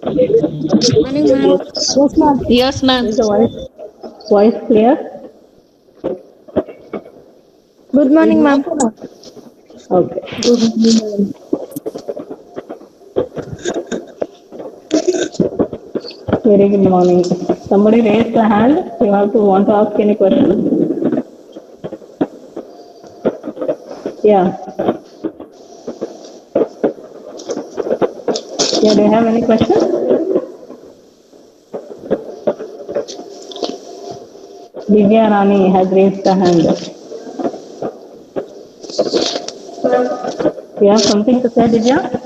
Morning, ma'am. Yes, ma'am. Yes, ma'am. Is the voice clear? Good morning, ma'am. Okay. Good morning, Very good morning. Somebody raised the hand. You have to want to ask any question. Yeah. Yeah. Do you have any question? Divya Rani has raised the hand. You have something to say, Divya?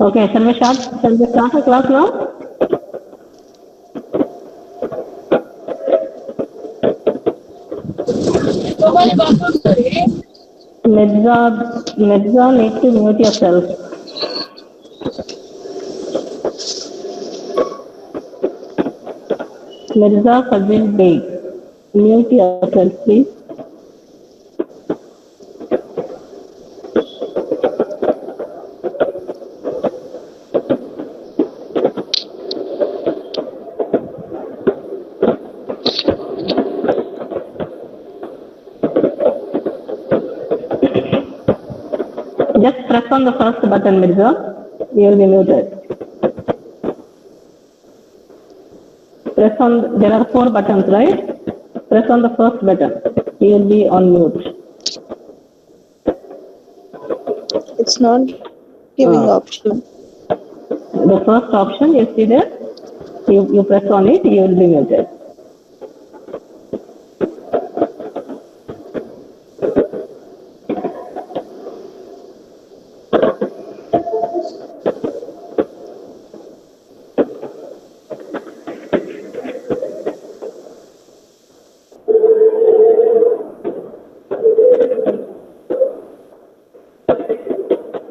Okay. Shall we start the class now? Medza, need to mute yourself. Mirza Fazil Bey, mute yourself, please. Just press on the first button, Mirza. You will be muted. Press on, there are 4 buttons, right? Press on the first button. You will be on mute. It's not giving option. The first option, you see there? You press on it, you will be muted.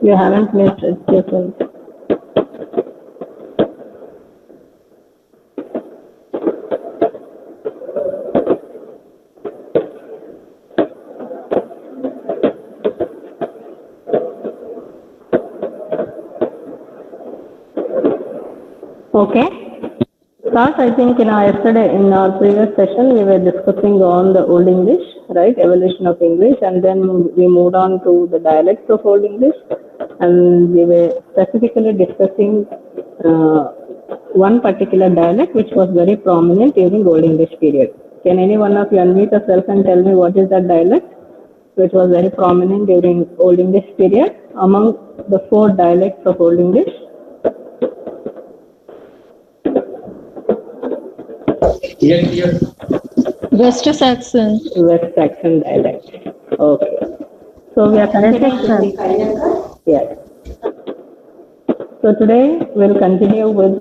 You haven't muted yourself. Okay. Class, I think yesterday in our previous session we were discussing on the Old English, right? Evolution of English, and then we moved on to the dialects of Old English, and we were specifically discussing one particular dialect which was very prominent during Old English period. Can any one of you unmute yourself and tell me what is that dialect which was very prominent during Old English period among the 4 dialects of Old English? West Saxon. West Saxon dialect. Okay. So we are continuing. Yes. So today we'll continue with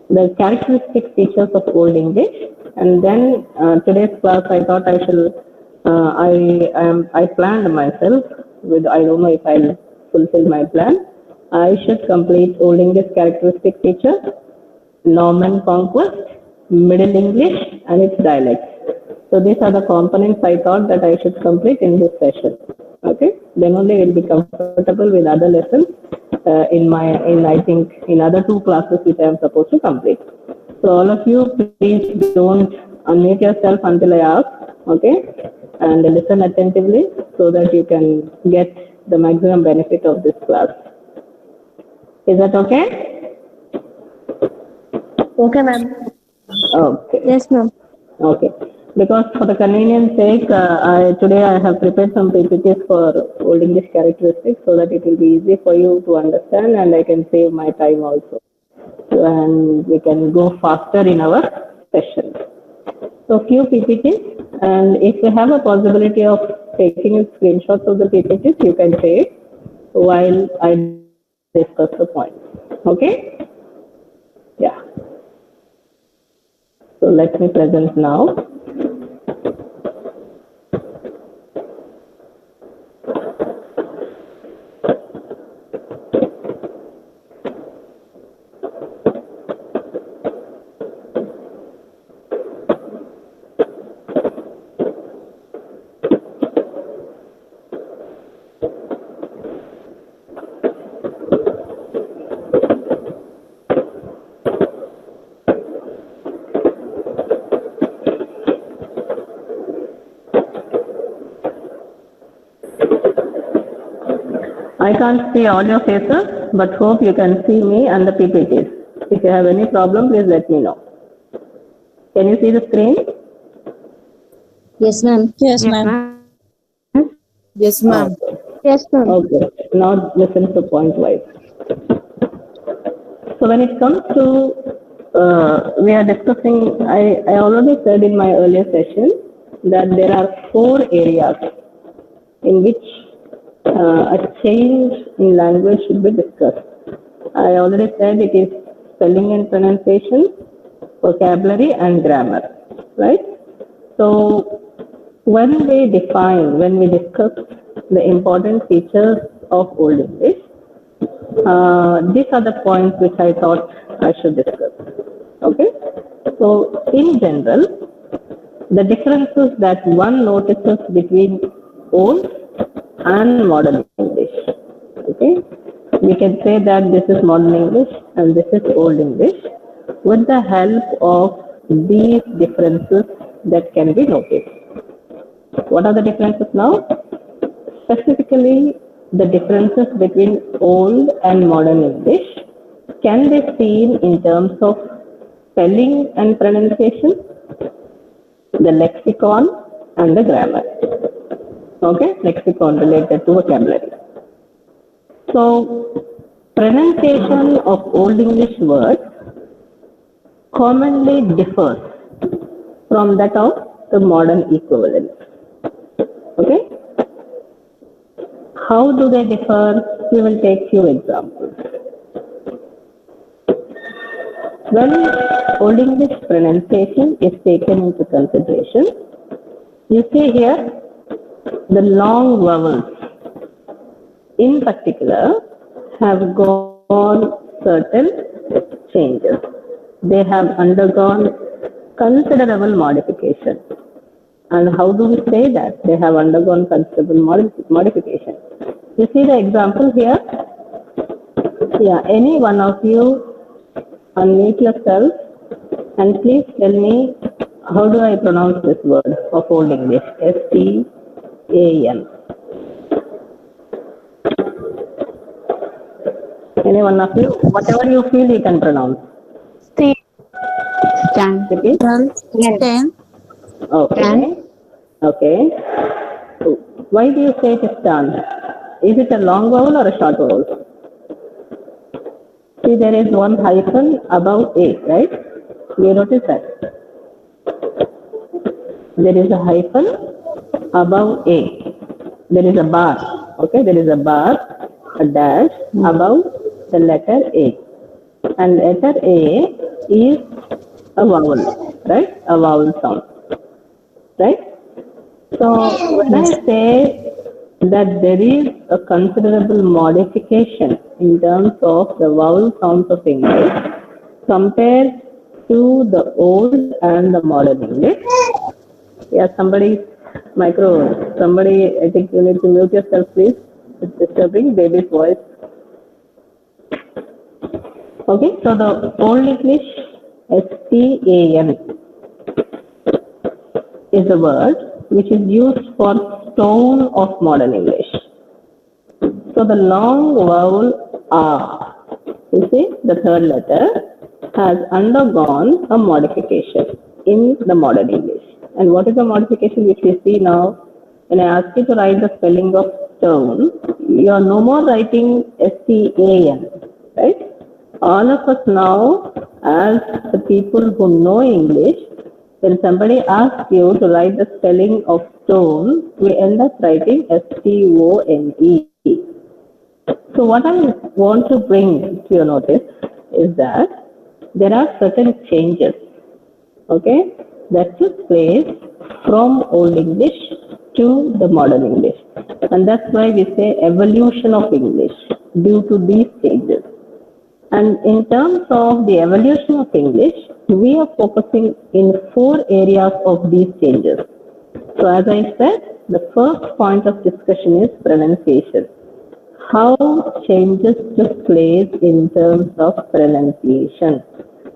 the characteristic features of Old English, and then today's class I thought I shall. I planned myself with, I don't know if I'll fulfill my plan. I should complete Old English characteristic features, Norman Conquest, Middle English, and its dialects. So these are the components I thought that I should complete in this session. Okay, then only we'll be comfortable with other lessons in other 2 classes which I am supposed to complete. So all of you, please don't unmute yourself until I ask. Okay, and listen attentively so that you can get the maximum benefit of this class. Is that okay? Okay, ma'am. Okay. Yes, ma'am. Okay. Because for the convenience sake, today I have prepared some PPTs for Old English characteristics so that it will be easy for you to understand and I can save my time also. and we can go faster in our session. So few PPTs, and if you have a possibility of taking screenshots of the PPTs, you can take while I discuss the points. Okay? Yeah. So let me present now. I can't see all your faces, but hope you can see me and the PPTs. If you have any problem, please let me know. Can you see the screen? Yes, ma'am. Yes, ma'am. Yes, ma'am. Yes, ma'am. Okay. Now listen to point wise. So when it comes to, we are discussing, I already said in my earlier session that there are 4 areas in which a change in language should be discussed. I already said it is spelling and pronunciation, vocabulary and grammar, right? So when we discuss the important features of Old English, these are the points which I thought I should discuss. Okay? So in general, the differences that one notices between Old and Modern English. Okay? We can say that this is Modern English and this is Old English with the help of these differences that can be noticed. What are the differences now? Specifically, the differences between Old and Modern English can be seen in terms of spelling and pronunciation, the lexicon and the grammar. Okay, lexicon related to vocabulary. So, pronunciation of Old English words commonly differs from that of the modern equivalent. Okay? How do they differ? We will take few examples. When Old English pronunciation is taken into consideration, you see here the long vowels in particular have gone certain changes. They have undergone considerable modification. And how do we say that? They have undergone considerable modification. You see the example here? Yeah, any one of you unmute yourself and please tell me how do I pronounce this word of Old English? S-T-A-N. Any one of you? Whatever you feel you can pronounce. Stand. Repeat. Stand. Okay. Okay. So, why do you say it is stand? Is it a long vowel or a short vowel? See, there is one hyphen above A, right? You notice that? There is a hyphen above A. There is a bar. Okay, there is a bar, a dash above the letter A. And letter A is a vowel, right? A vowel sound. Right? So when I say that there is a considerable modification in terms of the vowel sounds of English compared to the Old and the Modern English. Yeah, somebody, I think you need to mute yourself, please. It's disturbing baby's voice. Okay, so the Old English, S-T-A-N, is a word which is used for stone of Modern English. So the long vowel R, you see, the third letter, has undergone a modification in the Modern English. And what is the modification which we see now? When I ask you to write the spelling of stone, you are no more writing S-T-A-N, right? all of us now, as the people who know English, when somebody asks you to write the spelling of stone, we end up writing stone. So what I want to bring to your notice is that there are certain changes, okay, that took place from Old English to the modern English. And that's why we say evolution of English due to these changes. And in terms of the evolution of English, we are focusing in 4 areas of these changes. So as I said, the first point of discussion is pronunciation. How changes took place in terms of pronunciation.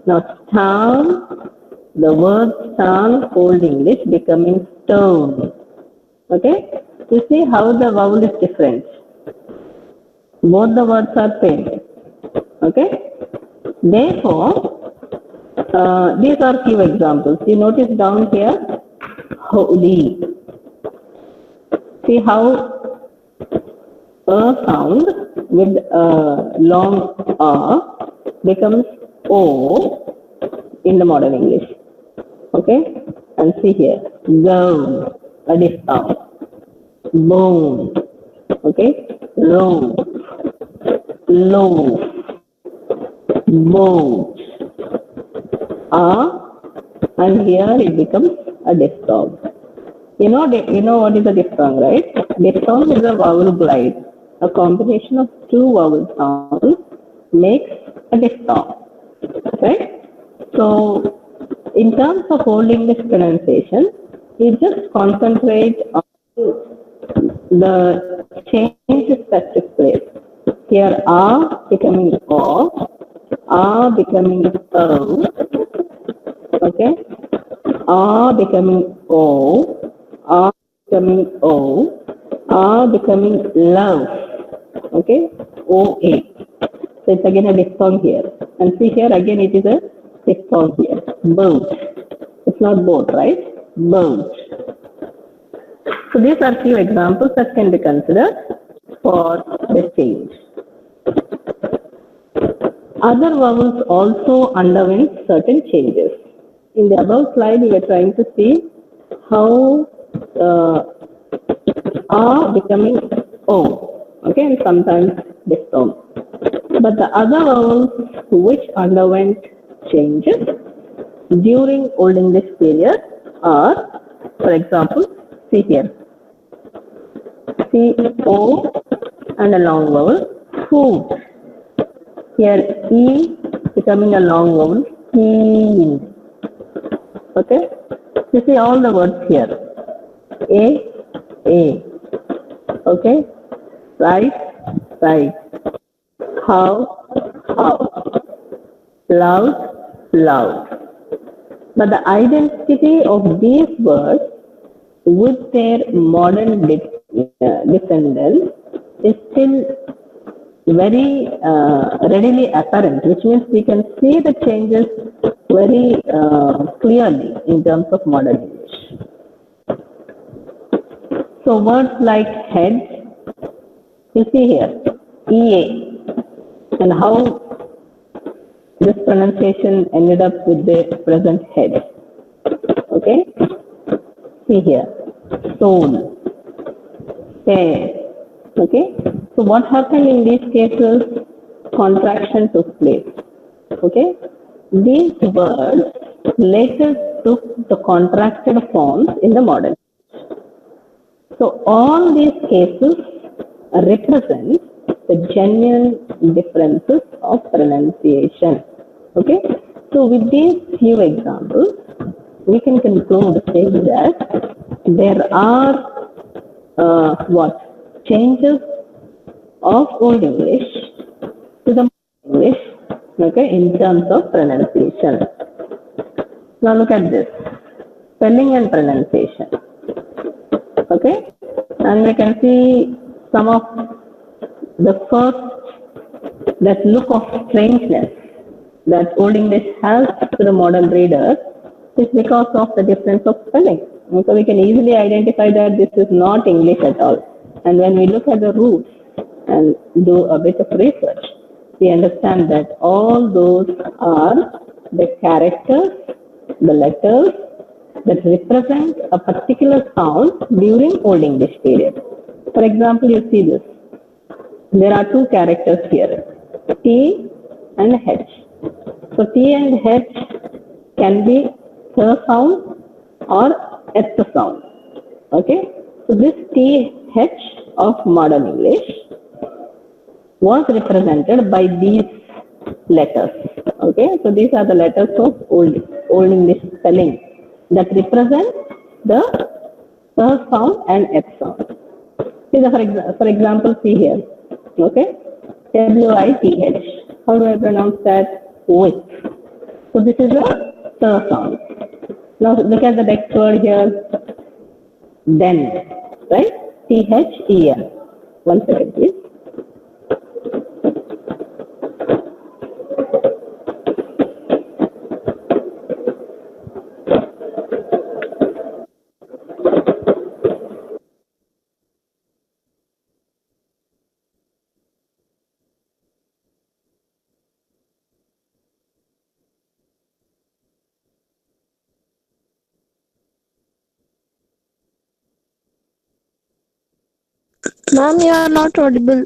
Now, stone, the word stone, Old English becoming stone. Okay? You see how the vowel is different. Both the words are same. Okay? Therefore, these are few examples. You notice down here, holy. See how a sound with a long A becomes O in the modern English. Okay? And see here, go, a diphthong. Bone. Okay? Row. Low. Boat. And here it becomes a diphthong. You know what is a diphthong, right? Diphthong is a vowel glide. A combination of 2 vowel sounds makes a diphthong, right? So, in terms of Old English pronunciation, we just concentrate on the changes that took place. Here, A becoming O, A becoming O, okay? A becoming O, A becoming O, A becoming love, okay? OA. So it's again a diphthong here. And see here, again it is a diphthong here. Boat. It's not boat, right? Boat. So these are few examples that can be considered for the change. Other vowels also underwent certain changes. In the above slide, we were trying to see how A becoming O, okay, and sometimes diphthong. But the other vowels which underwent changes during Old English period are, for example, see here, C-O and a long vowel, food. Here, E becoming a long vowel, keen. Okay? You see all the words here. A. Okay? Right. How. Loud. But the identity of these words with their modern descendants is still very readily apparent, which means we can see the changes very clearly in terms of modern English. So words like head, you see here, EA, and how this pronunciation ended up with the present head. Okay? See here, soul, fair. Okay? So what happened in these cases? Contraction took place. Okay? These words later took the contracted forms in the modern. So all these cases represent the genuine differences of pronunciation. Okay? So with these few examples, we can conclude saying that there are changes of Old English to the modern English, okay, in terms of pronunciation. Now look at this, spelling and pronunciation. Okay, and we can see some of the first, that look of strangeness that Old English has to the modern reader is because of the difference of spelling. And so we can easily identify that this is not English at all. And when we look at the roots and do a bit of research, we understand that all those are the characters, the letters that represent a particular sound during Old English period. For example, you see this. There are two characters here, T and H. So T and H can be the sound or at the sound. Okay. So this TH of modern English was represented by these letters. Okay. So these are the letters of old English spelling that represent the sound and H sound. See the, for example, see here. Okay. WITH. How do I pronounce that? With. So this is a sound. Now look at the next word here. Then, right? THEN. One second, please. Ma'am, you are not audible.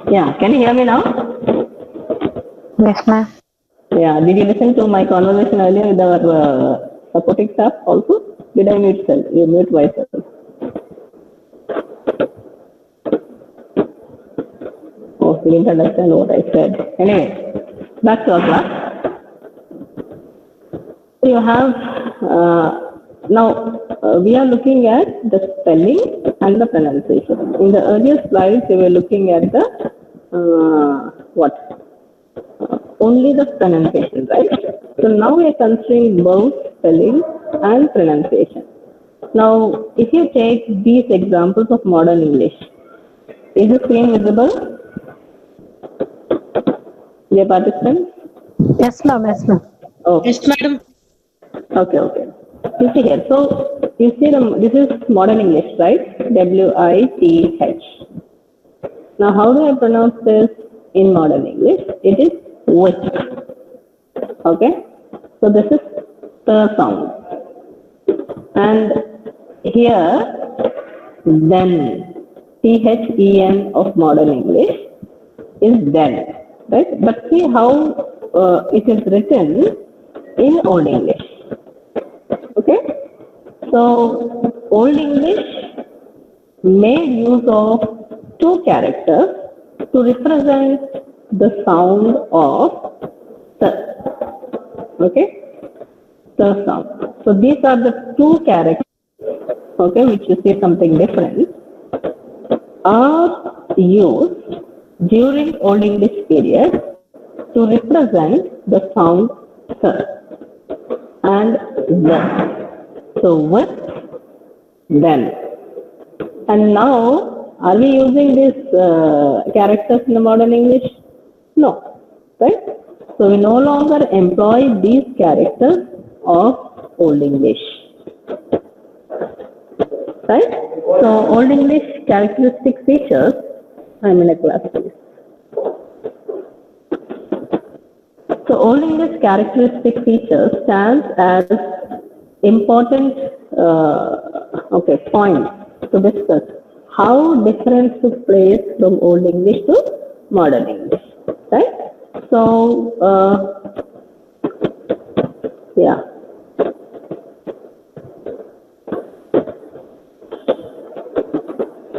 Yeah, can you hear me now? Yes, ma'am. Yeah, did you listen to my conversation earlier with our supporting staff also? Did I mute self? You mute myself. Oh, you didn't understand what I said. Anyway, back to our class. So you have, now we are looking at the spelling and the pronunciation. In the earlier slides, we were looking at the, what? Only the pronunciation, right? So now we are considering both spelling and pronunciation. Now, if you take these examples of modern English, is the screen visible? Dear participants? Yes, ma'am. Yes, ma'am. Okay. Yes, madam. Okay, okay. You see here. So, you see this is modern English, right? WITH. Now, how do I pronounce this in modern English? It is with. Okay. So, this is the sound. And here, then, THEN of modern English is then, right? But see how it is written in Old English. Okay? So, Old English made use of two characters to represent the sound of the. Okay? The sound. So, these are the two characters, okay, which you see something different, are used during Old English period to represent the sound sir and the. So with, then. And now, are we using these characters in the modern English? No, right? So we no longer employ these characters of Old English. Right? So Old English characteristic features, I'm in a class please. So Old English characteristic features stands as important points to discuss how difference took place from Old English to modern English, right? So yeah.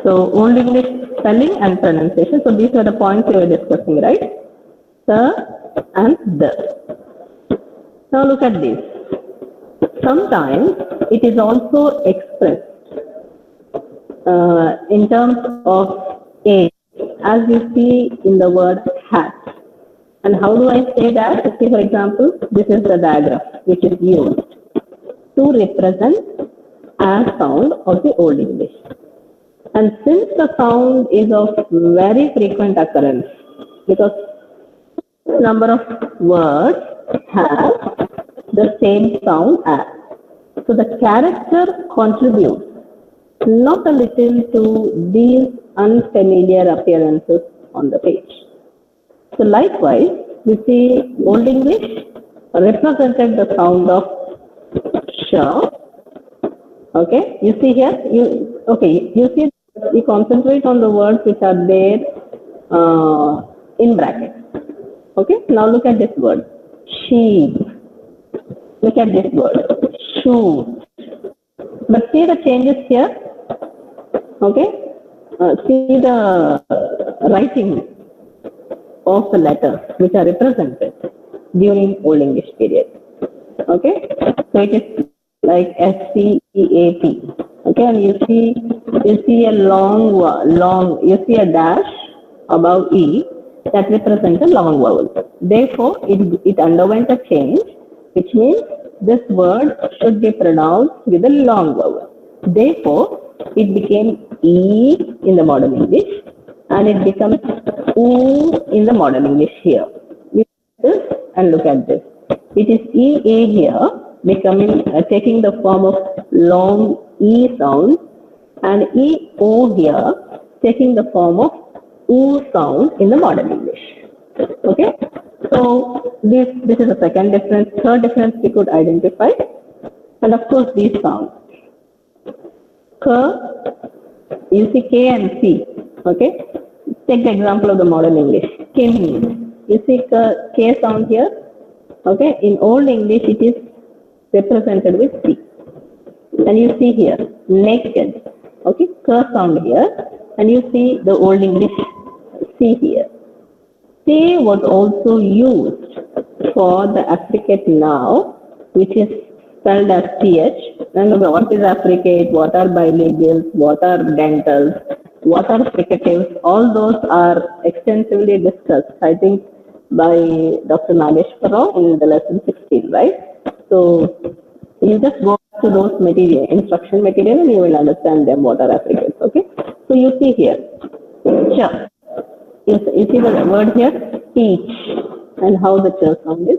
So Old English spelling and pronunciation. So these are the points we were discussing, right? The and the. Now look at this. Sometimes it is also expressed in terms of age, as we see in the word hat. And how do I say that? See, for example, this is the diagram which is used to represent a sound of the Old English. And since the sound is of very frequent occurrence, because number of words have the same sound as, so the character contributes not a little to these unfamiliar appearances on the page. So likewise, we see Old English represented the sound of sh. Okay, you see here, you see, we concentrate on the words which are there in brackets. Okay, now look at this word, sheep. Look at this word, shoot. But see the changes here. Okay, see the writing of the letters which are represented during Old English period. Okay, so it is like SCEAT. Okay, and you see a long, you see a dash above E that represents a long vowel. Therefore, it underwent a change, which means this word should be pronounced with a long vowel. Therefore, it became E in the modern English, and it becomes U in the modern English here. Look at this and look at this. It is EA here becoming taking the form of long E sound, and EO here taking the form of U sound in the modern English. Okay, so this is the second difference. Third difference we could identify, and of course these sounds. K, you see K and C. Okay, take the example of the modern English. Kim, you see K sound here. Okay, in Old English it is represented with C, and you see here naked. Okay, K sound here, and you see the Old English C here. C was also used for the affricate now, which is spelled as TH. And what is affricate, what are bilinguals, what are dentals, what are fricatives, all those are extensively discussed, I think, by Dr. Nageshwar Rao in the lesson 16, right? So you just go to those material, instruction material, and you will understand them, what are affricates, okay? So you see here, ch. You see the word here, teach, and how the ch sound is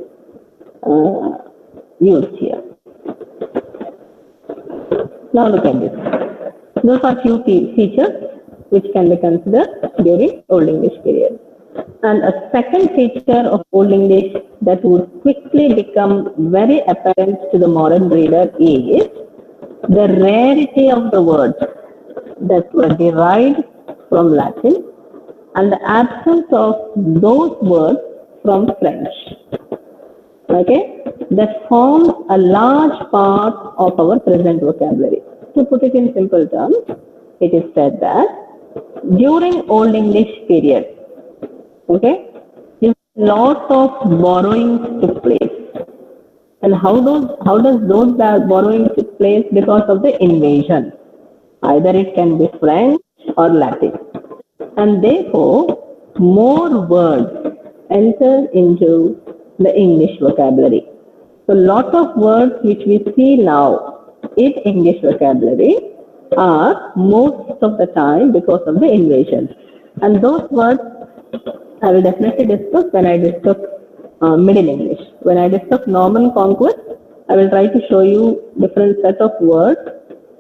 used here. Now look at this. Those are few features which can be considered during Old English period. And a second feature of Old English that would quickly become very apparent to the modern reader is the rarity of the words that were derived from Latin and the absence of those words from French. Okay, that form a large part of our present vocabulary. To put it in simple terms, it is said that during Old English period, okay, lots of borrowings took place. And how does those borrowings take place? Because of the invasion. Either it can be French or Latin. And therefore, more words enter into the English vocabulary. So lots of words which we see now in English vocabulary are most of the time because of the invasion. And those words I will definitely discuss when I discuss Middle English. When I discuss Norman Conquest, I will try to show you different set of words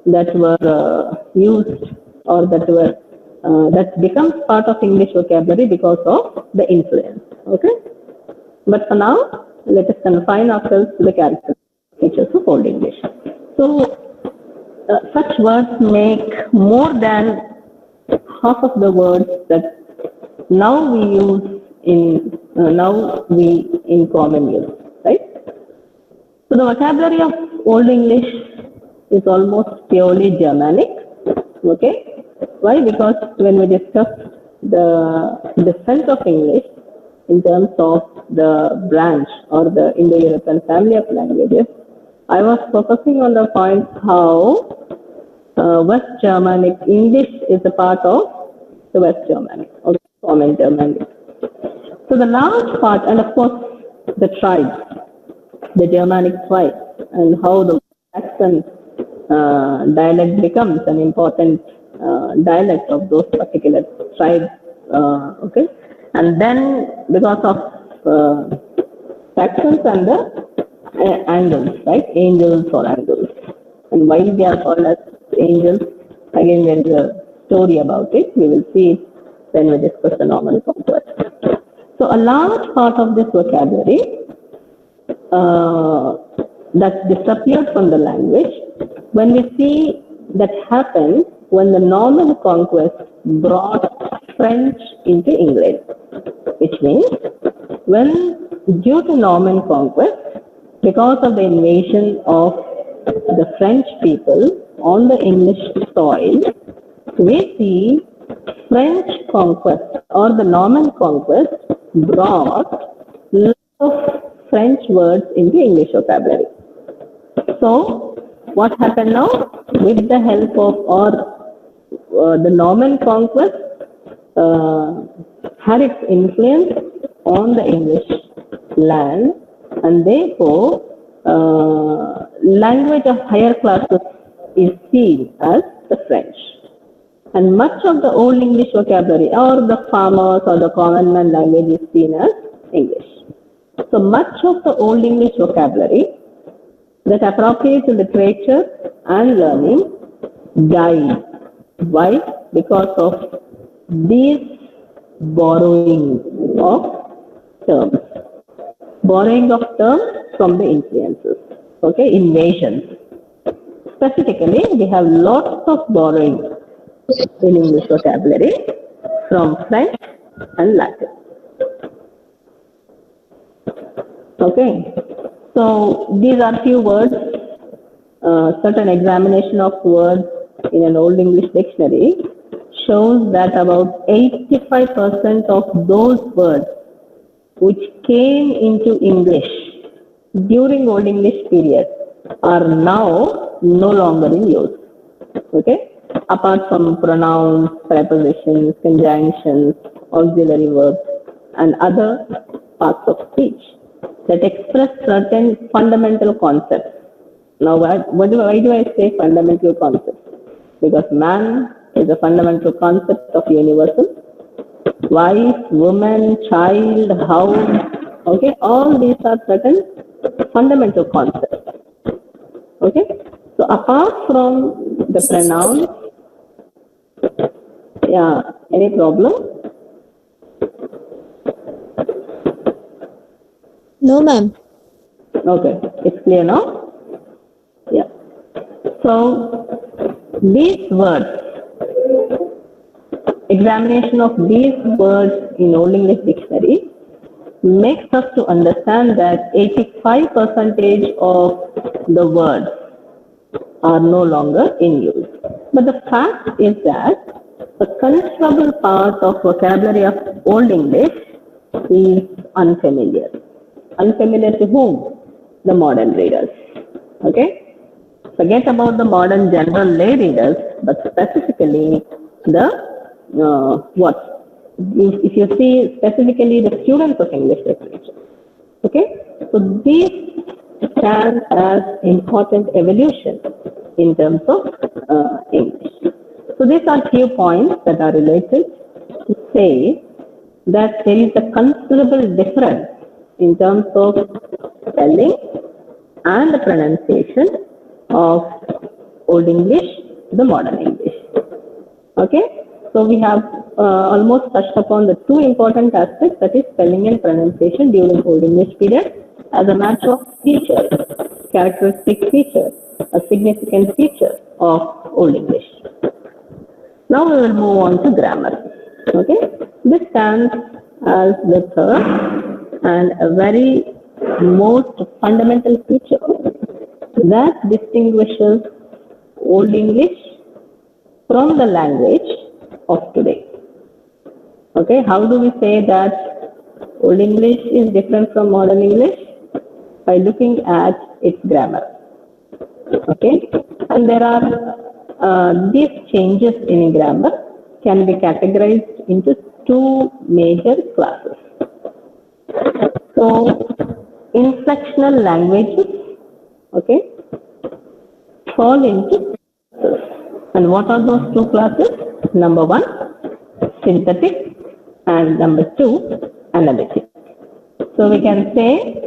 that were used or that becomes part of English vocabulary because of the influence. Okay, but for now, let us confine ourselves to the character features of Old English. So, such words make more than half of the words that now we use in common use, right? So the vocabulary of Old English is almost purely Germanic, okay? Why? Because when we discussed the difference of English in terms of the branch or the Indo-European family of languages, I was focusing on the point how West Germanic English is a part of the West Germanic or Common Germanic. So the large part, and of course the tribes, the Germanic tribes, and how the Saxon dialect becomes an important dialect of those particular tribes. Okay, and then because of Saxons and the angles, right? Angels or angles, and why they are called as angels? Again, there is a story about it. We will see it when we discuss the normal conquest. So a large part of this vocabulary that disappeared from the language, when we see that happen when the Norman conquest brought French into England, which means when due to Norman conquest, because of the invasion of the French people on the English soil, we see French conquest or the Norman conquest brought lot of French words into English vocabulary. So, what happened now? With the help of the Norman conquest had its influence on the English land, and therefore language of higher classes is seen as the French. And much of the Old English vocabulary or the farmers or the common man language is seen as English. So much of the Old English vocabulary that appropriate to literature and learning died. Why? Because of these borrowing of terms. Borrowing of terms from the influences. Okay, invasions. Specifically, we have lots of borrowing in English vocabulary from French and Latin. Okay, so these are few words, certain examination of words in an Old English dictionary shows that about 85% of those words which came into English during Old English period are now no longer in use. Okay, apart from pronouns, prepositions, conjunctions, auxiliary verbs, and other parts of speech that express certain fundamental concepts. Now, why do I say fundamental concepts? Because man is a fundamental concept of universal. Wife, woman, child, house, okay, all these are certain fundamental concepts. Okay, so apart from the pronouns, yeah, any problem? No, ma'am. Okay, it's clear now? Yeah. So, these words, examination of these words in Old English Dictionary makes us to understand that 85% of the words are no longer in use. But the fact is that a considerable part of vocabulary of Old English is unfamiliar. Unfamiliar to whom? The modern readers. Okay? Forget about the modern general lay readers, but specifically the what? If you see specifically the students of English literature. Okay? So these stand as important evolution in terms of English. So these are few points that are related to say that there is a considerable difference in terms of spelling and the pronunciation of Old English to the modern English. Okay, so we have almost touched upon the two important aspects, that is spelling and pronunciation during Old English period as a matter of feature, characteristic feature, a significant feature of Old English. Now we will move on to grammar. Okay, this stands as the third and a very most fundamental feature that distinguishes Old English from the language of today. Okay, how do we say that Old English is different from modern English? By looking at its grammar. Okay, and there are these changes in grammar can be categorized into two major classes. So, inflectional languages, okay, fall into classes. And what are those two classes? Number one, synthetic, and number two, analytic. So we can say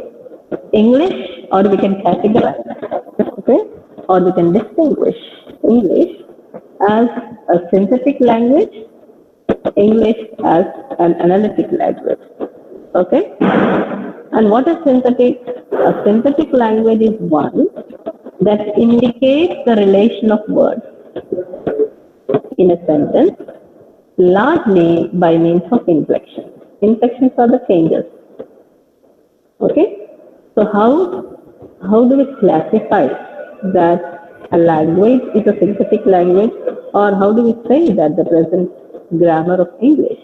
English, or we can categorize, okay, or we can distinguish English as a synthetic language, English as an analytic language, okay. And what is synthetic? A synthetic language is one that indicates the relation of words in a sentence largely by means of inflection. Inflections are the changes. Okay? So how do we classify that a language is a synthetic language, or how do we say that the present grammar of English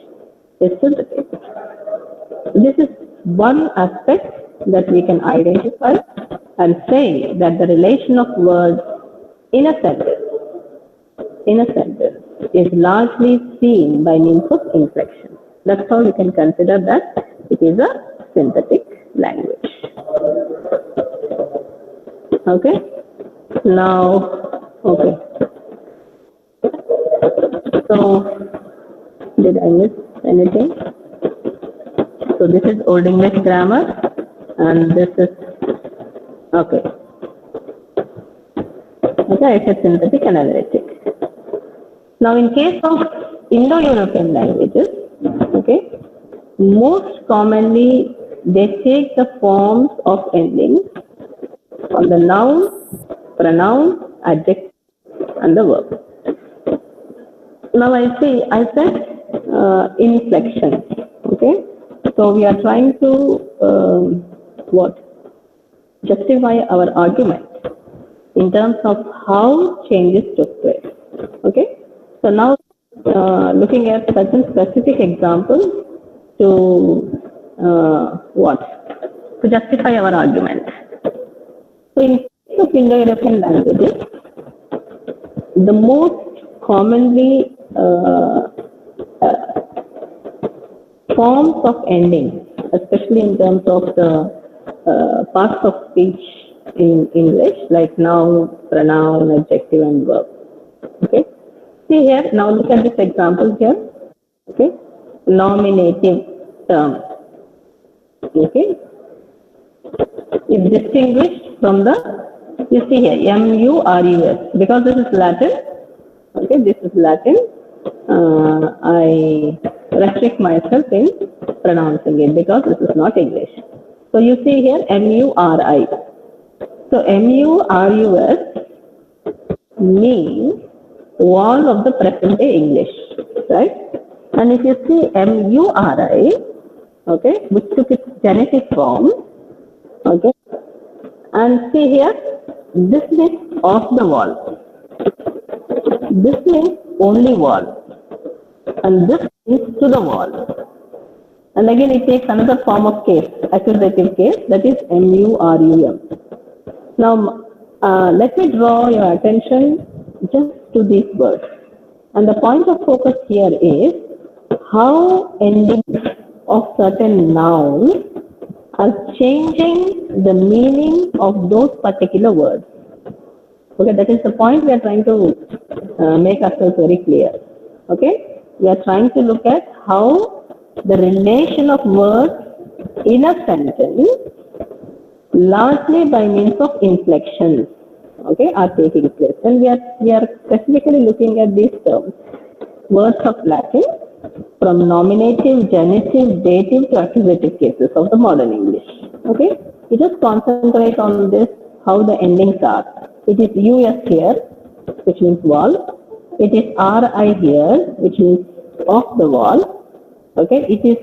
is synthetic? This is one aspect that we can identify and say that the relation of words in a sentence is largely seen by means of inflection. That's how we can consider that it is a synthetic language. Okay? Now, okay. So, did I miss anything? So this is Old English grammar, and this is, okay. Okay, it is synthetic and analytic. Now, in case of Indo-European languages, okay, most commonly they take the forms of endings from the noun, pronoun, adjective, and the verb. Now, I said inflection, okay. So we are trying to justify our argument in terms of how changes took place. Okay. So now looking at certain specific examples to to justify our argument. So in case of Indo-European languages, the most commonly forms of ending, especially in terms of the parts of speech in English, like noun, pronoun, adjective, and verb. Okay. See here, now look at this example here. Okay. Nominative term. Okay. Is distinguished from the, you see here, M-U-R-U-S, because this is Latin. Okay, this is Latin. I restrict myself in pronouncing it because this is not English. So you see here M-U-R-I. So M-U-R-U-S means wall of the present day English, right? And if you see M-U-R-I, okay, which took its genitive form, okay, and see here, this means off the wall. This means only wall. And this is to the wall. And again, it takes another form of case, accusative case, that is M-U-R-U-M. Now, let me draw your attention just to these words. And the point of focus here is how endings of certain nouns are changing the meaning of those particular words. Okay, that is the point we are trying to make ourselves very clear. Okay, we are trying to look at how the relation of words in a sentence, largely by means of inflections, okay, are taking place. And we are specifically looking at these terms, words of Latin, from nominative, genitive, dative to accusative cases of the modern English. Okay, we just concentrate on this, how the endings are. It is US here, which means wall. It is RI here, which means off the wall. Okay, it is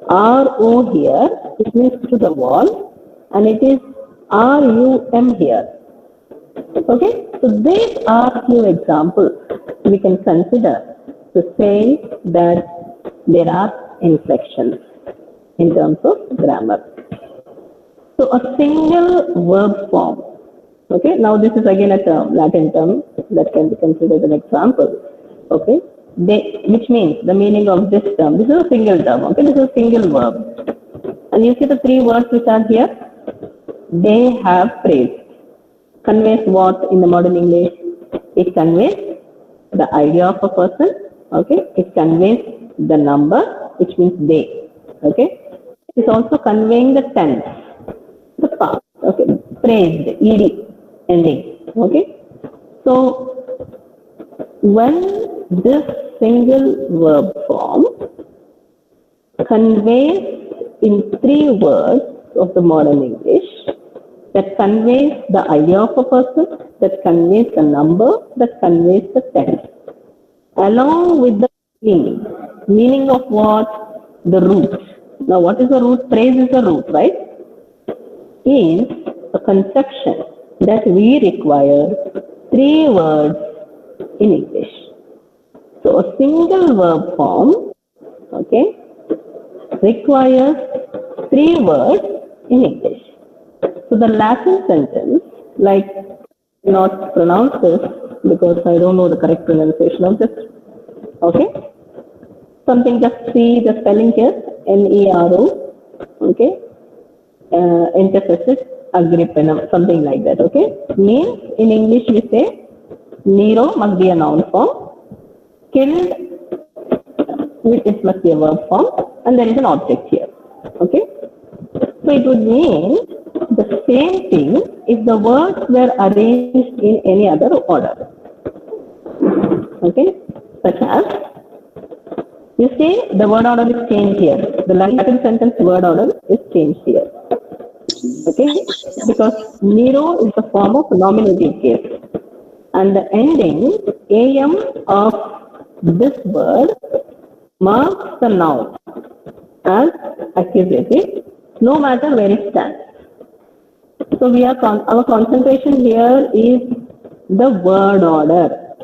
RO here, which means to the wall, and it is RUM here. Okay, so these are few examples we can consider to say that there are inflections in terms of grammar. So a single verb form. Okay, now this is again a term, Latin term that can be considered an example. Okay, which means the meaning of this term. This is a single term. Okay, this is a single verb. And you see the three words which are here. They have praise. Conveys what in the modern English? It conveys the idea of a person. Okay, it conveys the number, which means they. Okay, it is also conveying the tense, the past. Okay, praised, ed, ending. Okay, so when this single verb form conveys in three words of the modern English, that conveys the idea of a person, that conveys the number, that conveys the tense, along with the meaning of what? The root. Now, what is the root? Praise is the root, right? Is a conception that we require three words in English. So, a single verb form, okay, requires three words in English. So the Latin sentence, like not pronounce this because I don't know the correct pronunciation of this. Okay, something, just see the spelling here, Nero. Okay, intercessus agrippinum, something like that. Okay, means in English we say Nero must be a noun form, killed, it must be a verb form, and there is an object here. Okay, so it would mean the same thing if the words were arranged in any other order. Okay, such as, you see the word order is changed here. The Latin sentence word order is changed here. Okay, because Nero is the form of nominative case, and the ending am of this word marks the noun as accusative, no matter where it stands. So we are our concentration here is the word order,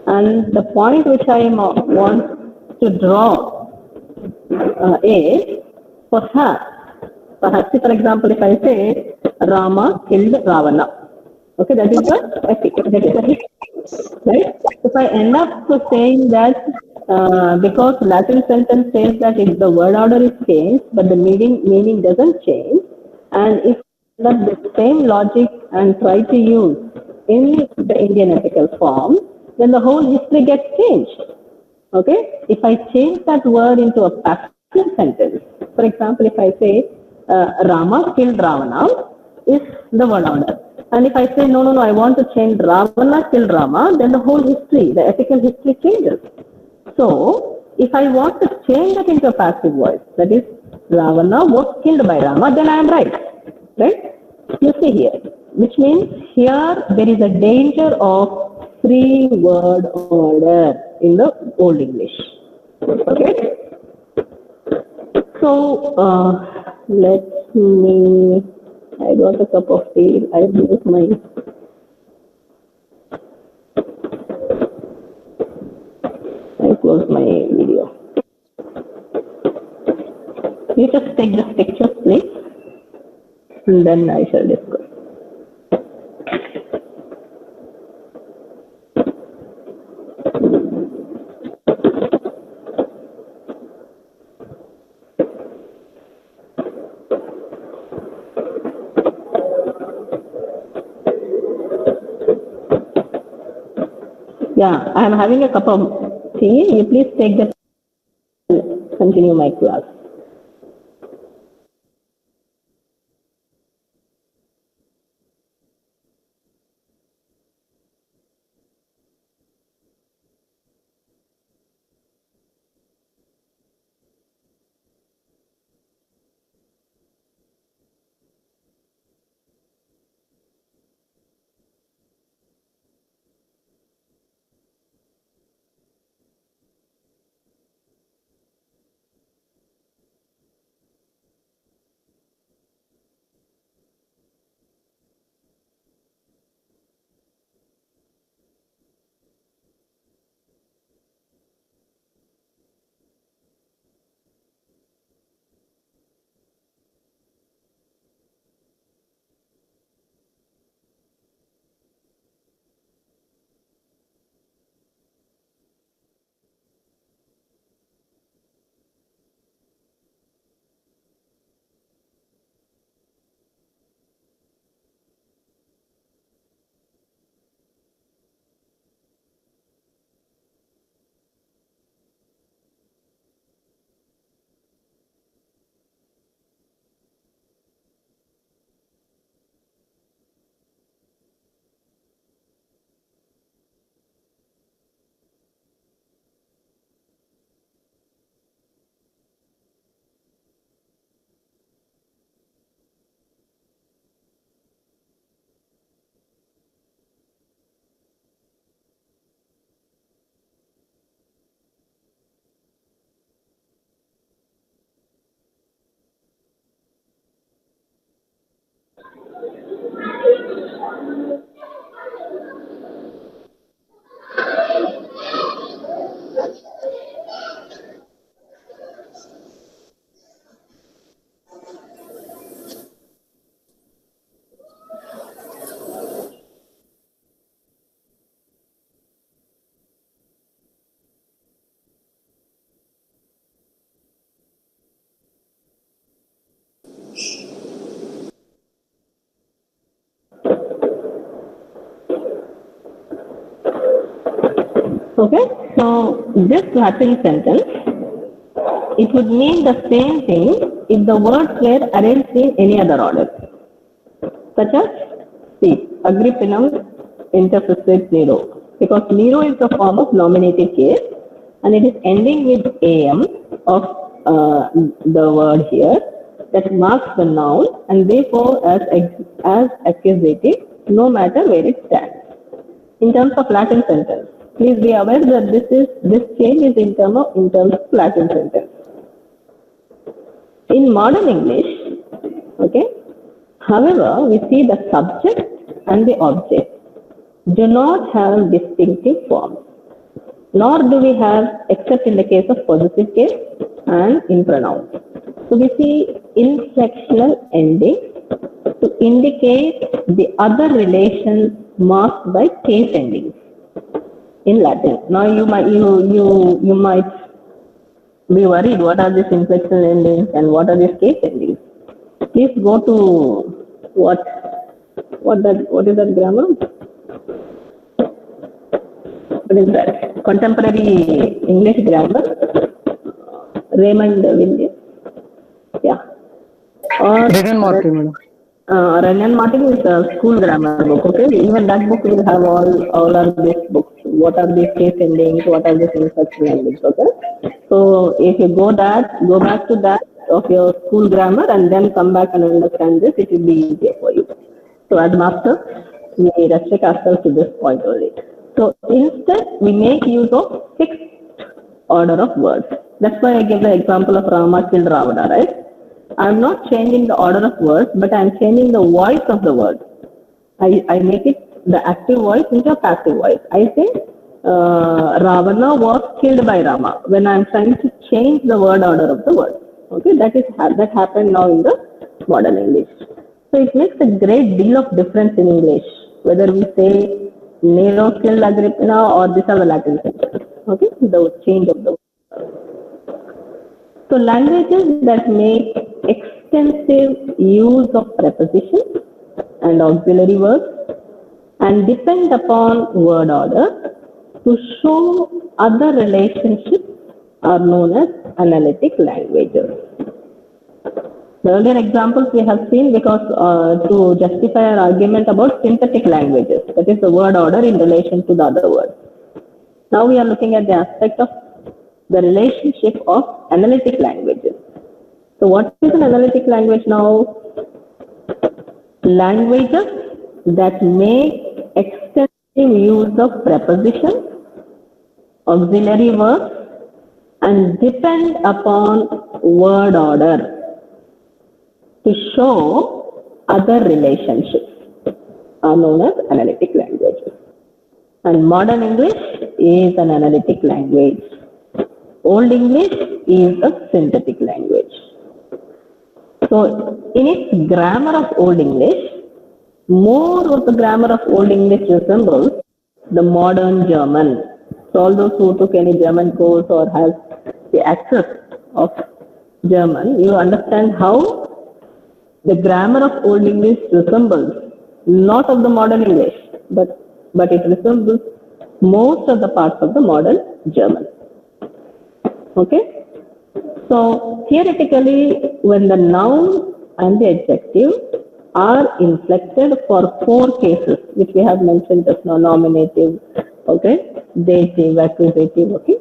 and the point which I want to draw is perhaps, for example, if I say Rama killed Ravana, okay, that is the epic, right? If I end up to saying that because Latin sentence says that if the word order is changed, but the meaning doesn't change, and if the same logic and try to use in the Indian ethical form, then the whole history gets changed. Okay? If I change that word into a passive sentence, for example, if I say Rama killed Ravana, is the word order. And if I say no, I want to change Ravana killed Rama, then the whole history, the ethical history changes. So, if I want to change that into a passive voice, that is, Ravana was killed by Rama, then I am right. Right? You see here, which means here there is a danger of three word order in the Old English. Okay? So, let me, I got a cup of tea, I use my I close my video. You just take the pictures, please, and then I shall discuss. Yeah, I am having a cup of tea. You please take that and continue my class. Okay, so this Latin sentence, it would mean the same thing if the words were arranged in any other order, such as, see, Agrippinum interprets Nero, because Nero is the form of nominative case and it is ending with am of the word here that marks the noun and therefore as accusative no matter where it stands. In terms of Latin sentence, please be aware that this change is in terms of Latin sentence. In modern English, okay, however, we see the subject and the object do not have distinctive forms, nor do we have, except in the case of possessive case and in pronouns. So we see inflectional endings to indicate the other relations marked by case endings in Latin. Now you might be worried, what are these inflectional endings and what are these case endings? Please go to what is that grammar? What is that? Contemporary English grammar, Raymond Williams. Yeah. Or Renan Martin, madam. Renan Martin is a school grammar book. Okay, even that book will have all of these books. What are these case endings? What are these inflectional endings? Okay. So if you go back to that of your school grammar and then come back and understand this, it will be easier for you. So as masters, we restrict ourselves to this point only. So instead, we make use of fixed order of words. That's why I give the example of Rama killed Ravana, right? I'm not changing the order of words, but I'm changing the voice of the word. I make it the active voice into a passive voice. I say Ravana was killed by Rama when I'm trying to change the word order of the word. Okay, that happened now in the modern English. So it makes a great deal of difference in English whether we say Nero killed Agrippina or these are the Latin sentences. Okay, the change of the word. So languages that make extensive use of prepositions and auxiliary verbs and depend upon word order to show other relationships are known as analytic languages. The earlier examples we have seen because to justify our argument about synthetic languages, that is the word order in relation to the other words. Now we are looking at the aspect of the relationship of analytic languages. So what is an analytic language now? Languages that make extensive use of prepositions, auxiliary verbs, and depend upon word order to show other relationships are known as analytic languages. And modern English is an analytic language. Old English is a synthetic language. So in its grammar of Old English, more of the grammar of Old English resembles the modern German. So all those who took any German course or has the access of German, you understand how the grammar of Old English resembles not of the modern English, but it resembles most of the parts of the modern German. Okay? So theoretically, when the noun and the adjective are inflected for 4 cases, which we have mentioned just now, nominative, okay, dative, accusative, okay.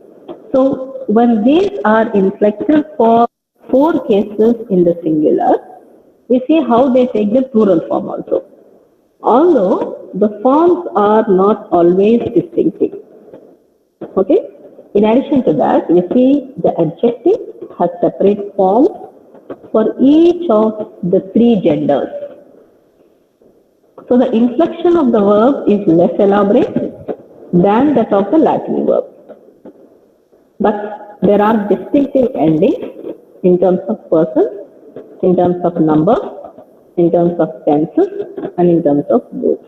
So when these are inflected for 4 cases in the singular, we see how they take the plural form also. Although the forms are not always distinctive. Okay? In addition to that, we see the adjective has separate forms for each of the 3 genders. So the inflection of the verb is less elaborate than that of the Latin verb. But there are distinctive endings in terms of person, in terms of number, in terms of tenses, and in terms of moods.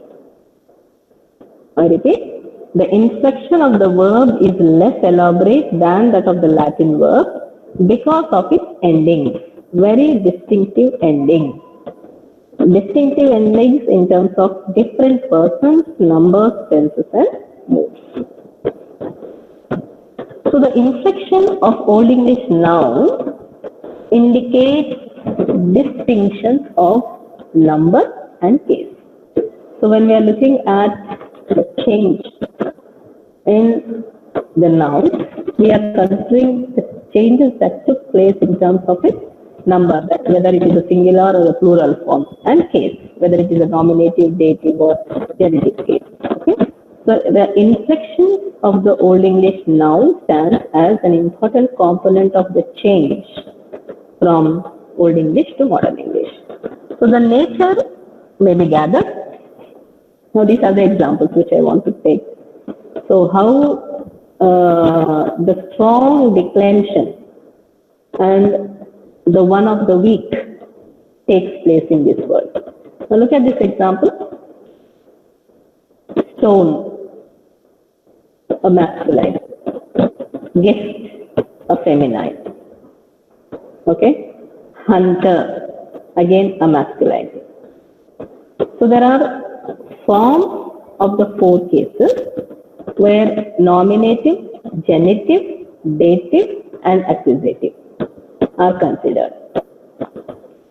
I repeat, the inflection of the verb is less elaborate than that of the Latin verb because of its endings, very distinctive endings. Distinctive endings in terms of different persons, numbers, tenses, and moods. So the inflection of Old English noun indicates distinctions of number and case. So when we are looking at the change in the noun, we are considering the changes that took place in terms of its number, that whether it is a singular or a plural form, and case, whether it is a nominative, dative, or genitive case. Okay? So the inflection of the Old English noun stands as an important component of the change from Old English to Modern English. So the nature may be gathered. Now these are the examples which I want to take. So how the strong declension and the one of the weak takes place in this word. Now look at this example. Stone, a masculine. Gift, a feminine. Okay? Hunter, again a masculine. So there are forms of the four cases where nominative, genitive, dative, and accusative are considered.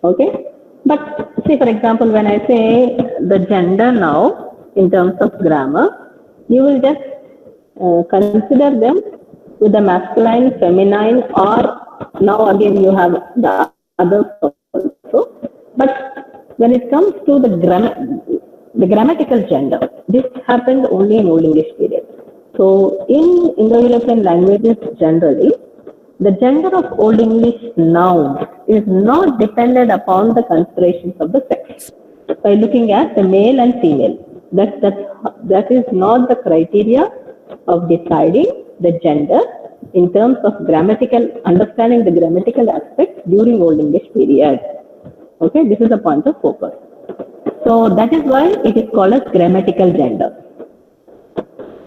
Okay? But say for example, when I say the gender now in terms of grammar, you will just consider them with the masculine, feminine, or now again you have the others also. But when it comes to the grammatical gender, this happened only in Old English period. So in Indo-European languages generally, the gender of Old English noun is not dependent upon the considerations of the sex. By looking at the male and female, that is not the criteria of deciding the gender in terms of grammatical, understanding the grammatical aspects during Old English period. Okay, this is a point of focus. So that is why it is called as grammatical gender.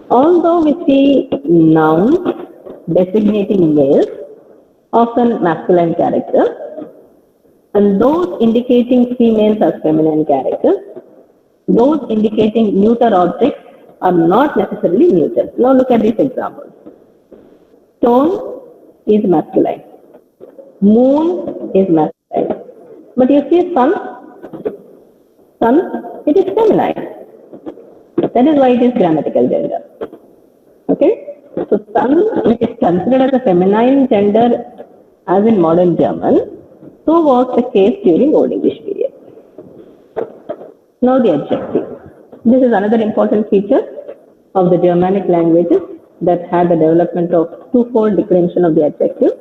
Although we see nouns designating males, often masculine characters, and those indicating females as feminine characters, those indicating neuter objects are not necessarily neuter. Now look at these examples. Stone is masculine. Moon is masculine. But you see sun, it is feminine. That is why it is grammatical gender. Okay? So sun, which is considered as a feminine gender as in modern German, so was the case during Old English period. Now the adjective. This is another important feature of the Germanic languages that had the development of twofold declension of the adjective.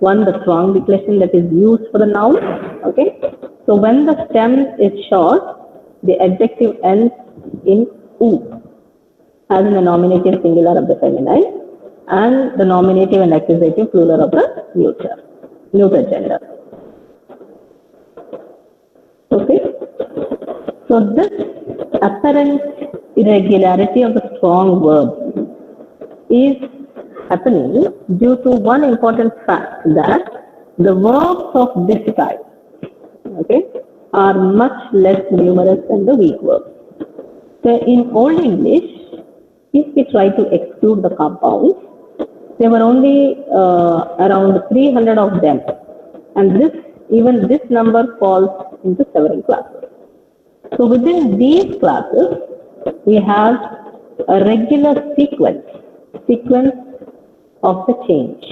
One, the strong declension that is used for the noun. Okay? So when the stem is short, the adjective ends in U, as in the nominative singular of the feminine, and the nominative and accusative plural of the neuter gender. Okay? So this apparent irregularity of the strong verb is happening due to one important fact, that the verbs of this type, okay, are much less numerous than the weak verbs. So in Old English, if we try to exclude the compounds, there were only around 300 of them, and even this number falls into several classes. So within these classes, we have a regular sequence of the change.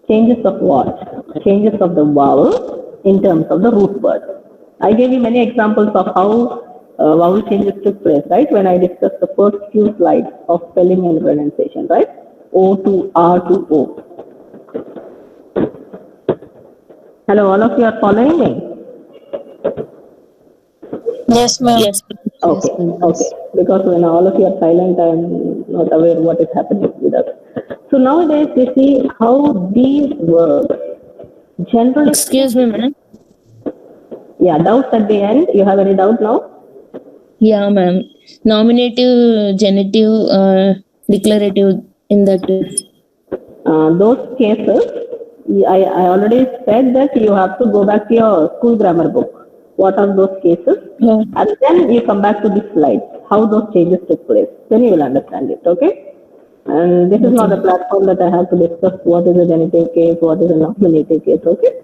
Changes of what? Changes of the vowel in terms of the root word. I gave you many examples of how vowel changes took place, right? When I discussed the first few slides of spelling and pronunciation, right? O to R to O. Hello, all of you are following me? Yes, ma'am. Yes. Okay, okay. Because when all of you are silent, I am not aware what is happening with us. So nowadays we see how these verbs generally. Excuse me, ma'am. Yeah, doubts at the end. You have any doubt now? Yeah, ma'am. Nominative, genitive, declarative in that. Those cases, I already said that you have to go back to your school grammar book. What are those cases? Yeah. And then you come back to this slide, how those changes took place. Then you will understand it, okay? And this is not a platform that I have to discuss what is a genitive case, what is a nominative case, okay?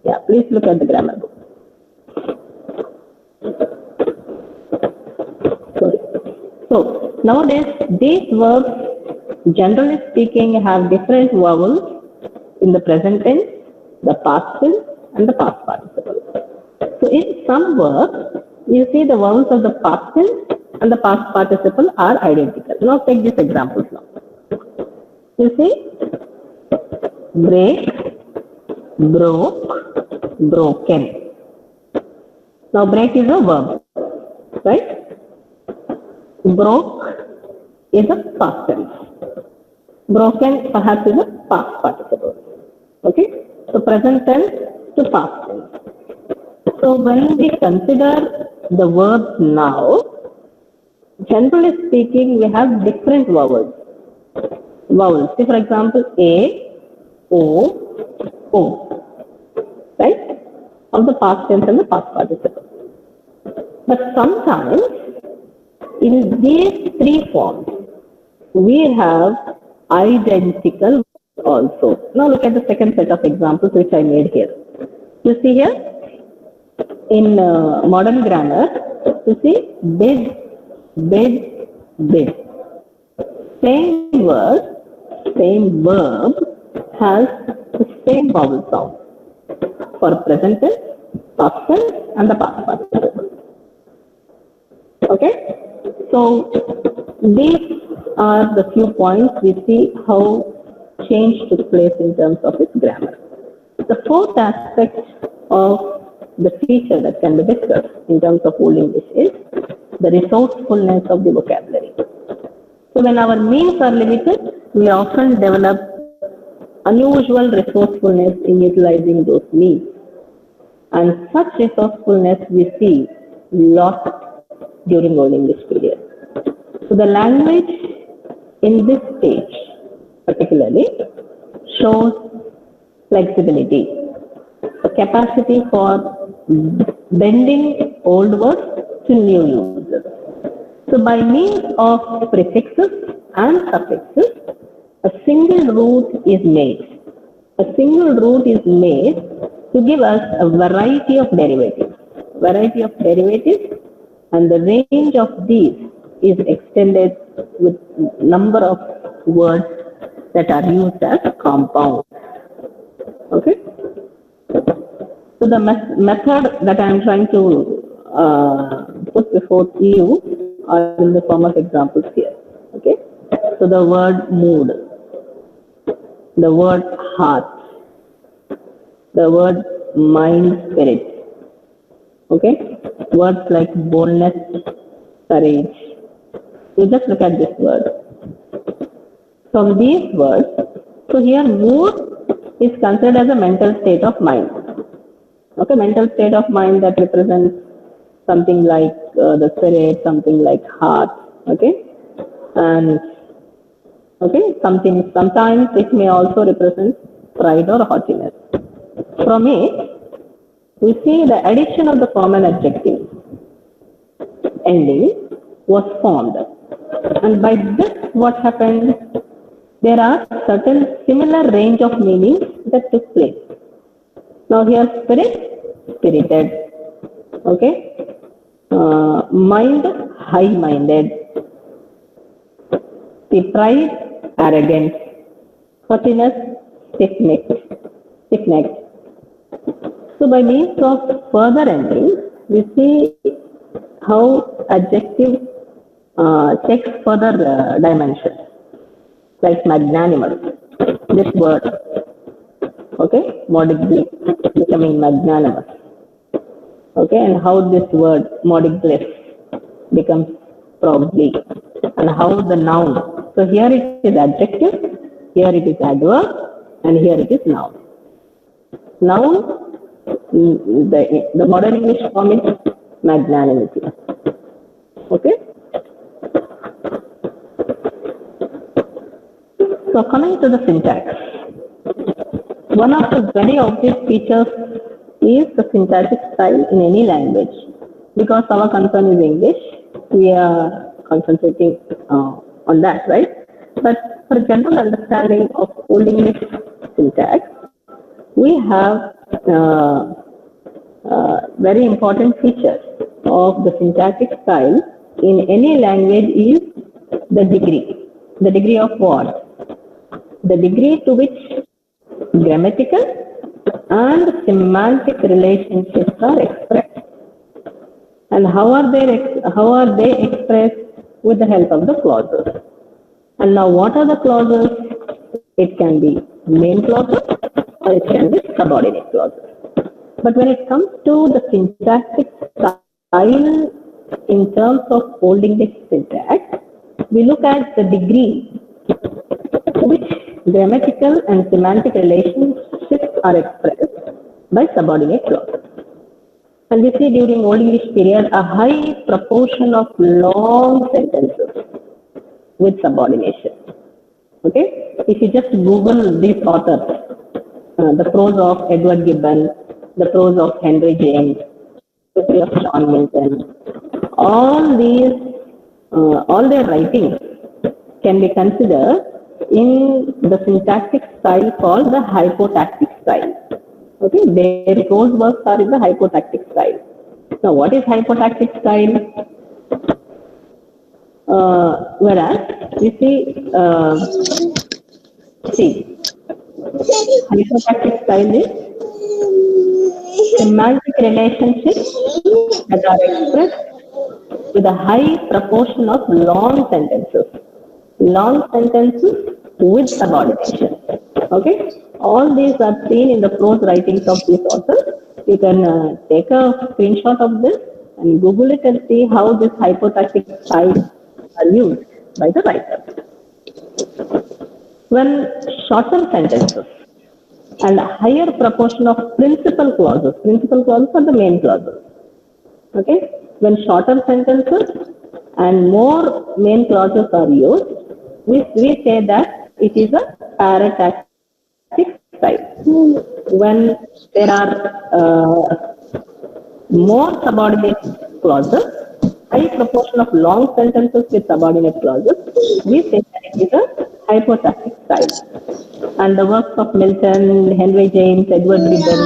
Yeah, please look at the grammar book. Sorry. So, nowadays, these verbs, generally speaking, have different vowels in the present tense, the past tense, and the past participle. So, in some verbs, you see the vowels of the past tense and the past participle are identical. Now, take these examples now. You see, break, broke, broken. Now, break is a verb, right? Broke is a past tense. Broken perhaps is a past participle. Okay? So, present tense to past tense. So, when we consider the verb now, generally speaking, we have different vowels. See, for example, A, O, right? Of the past tense and the past participle. But sometimes, in these three forms, we have identical also. Now look at the second set of examples which I made here. You see here, in modern grammar, you see bed, bed, bed. Same word, same verb has the same vowel sound for present tense, past tense, and the past participle. Okay? So, these are the few points we see how change took place in terms of its grammar. The fourth aspect of the feature that can be discussed in terms of Old English is the resourcefulness of the vocabulary. So, when our means are limited, we often develop unusual resourcefulness in utilizing those means. And such resourcefulness we see lost during Old English period. So the language in this stage particularly shows flexibility, a capacity for bending old words to new uses. So by means of prefixes and suffixes, a single root is made. A single root is made to give us a variety of derivatives. And the range of these is extended with number of words that are used as compounds. Okay? So the method that I am trying to put before you are in the form of examples here. Okay? So the word mood, the word heart, the word mind, spirit. Okay? Words like boldness, courage. You just look at this word. From these words, so here mood is considered as a mental state of mind. Okay, mental state of mind that represents something like the spirit, something like heart. Okay, and okay, sometimes it may also represent pride or haughtiness. From it, we see the addition of the form and adjective ending was formed. And by this, what happened? There are certain similar range of meanings that took place. Now here, spirit, spirited. Okay? Mind, high-minded. The pride, arrogant. Haughtiness, stiff-necked. So by means of further endings, we see how adjective takes further dimensions, like magnanimous. This word, okay, modically becoming magnanimous. Okay, and how this word modicless becomes proudly, and how the noun. So here it is adjective, here it is adverb, and here it is noun. Noun. The modern English form is magnanimity. Okay? So coming to the syntax. One of the very obvious features is the syntactic style in any language. Because our concern is English, we are concentrating on that, right? But for general understanding of Old English syntax, we have very important features of the syntactic style in any language is the degree. The degree of what? The degree to which grammatical and semantic relationships are expressed. And how are they expressed? With the help of the clauses. And now what are the clauses? It can be main clauses or it can be subordinate clauses. But when it comes to the syntactic style in terms of Old English syntax, we look at the degree to which grammatical and semantic relationships are expressed by subordinate clauses. And we see during Old English period a high proportion of long sentences with subordination. Okay? If you just Google these authors, the prose of Edward Gibbon, the prose of Henry James, the poetry of John Milton, all their writings can be considered in the syntactic style called the hypotactic style. Okay, their prose works are in the hypotactic style. Now, what is hypotactic style? Whereas we see, hypotactic style is semantic relationships that are expressed with a high proportion of long sentences with subordination. Okay, all these are seen in the prose writings of these authors. You can take a screenshot of this and Google it and see how this hypotactic style are used by the writer. When shorter sentences and a higher proportion of principal clauses are the main clauses. Okay, when shorter sentences and more main clauses are used, we say that it is a parotactic style. When there are more subordinate clauses, high proportion of long sentences with subordinate clauses, we say that it is a hypotactic style. And the works of Milton, Henry James, Edward Gibbon.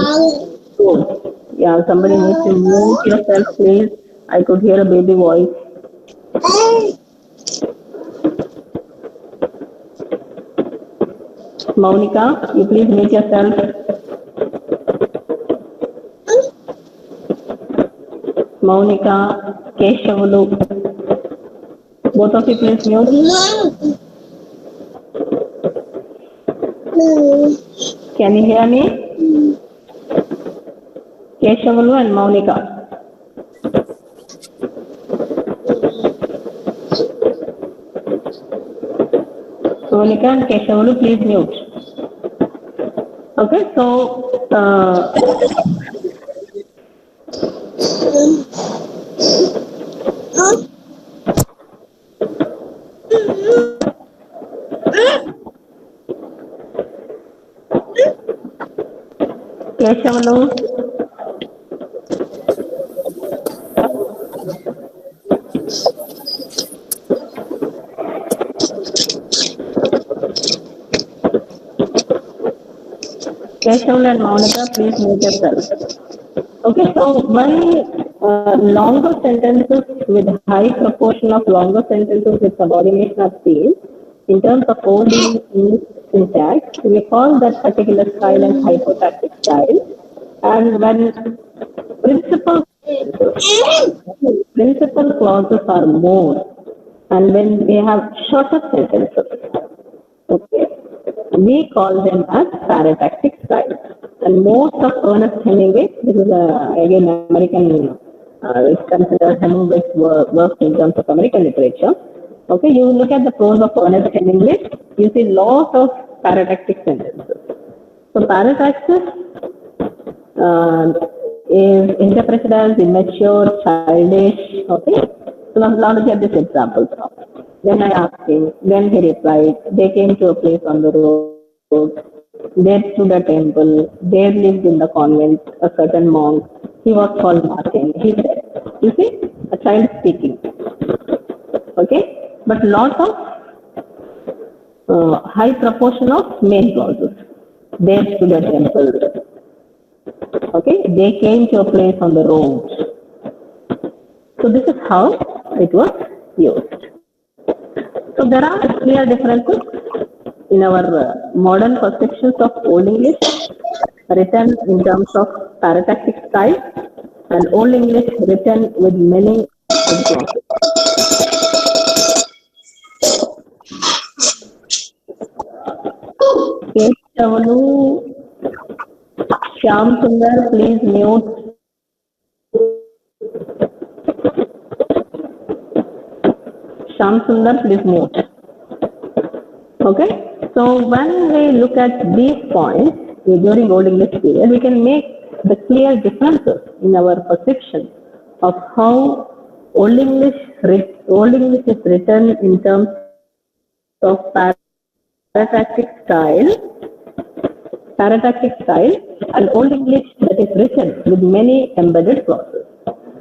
So, yeah, somebody needs to mute yourself, please. I could hear a baby voice. Maunika, you please mute yourself. Maunika, Keshavulu. Both of you please mute. Can you hear me? Keshavulu and Maunika. Maunika and Keshavulu, please mute. Okay, so Keshavulu. Keshavulu and Monica, please mute yourself. Okay, so when longer sentences with high proportion of longer sentences with subordination are seen, in terms of Old English syntax, we call that particular style as hypotactic style. And when principal clauses are more, and when we have shorter sentences, okay, we call them as parotactic style. And most of Ernest Hemingway, this is again American, it's considered Hemingway's work in terms of American literature. Okay, you look at the prose of Ernest Hemingway, you see lots of parotactic sentences. So parotactic is interpreted as immature, childish. Okay, so now look at this example. Then I asked him, then he replied, they came to a place on the road, there stood a temple, there lived in the convent a certain monk, he was called Martin. He said, you see, a child speaking. Okay, but lots of high proportion of main clauses. There to the temple. Okay, they came to a place on the road. So this is how it was used. So there are clear differences in our modern perceptions of Old English, written in terms of parataxic style, and Old English written with many clauses. Keshavanu, Shyam Sundar, please mute. Shyam Sundar, please mute. Okay, so when we look at these points during Old English period, we can make the clear differences in our perception of how Old English is written in terms of parataxic style, and Old English that is written with many embedded clauses.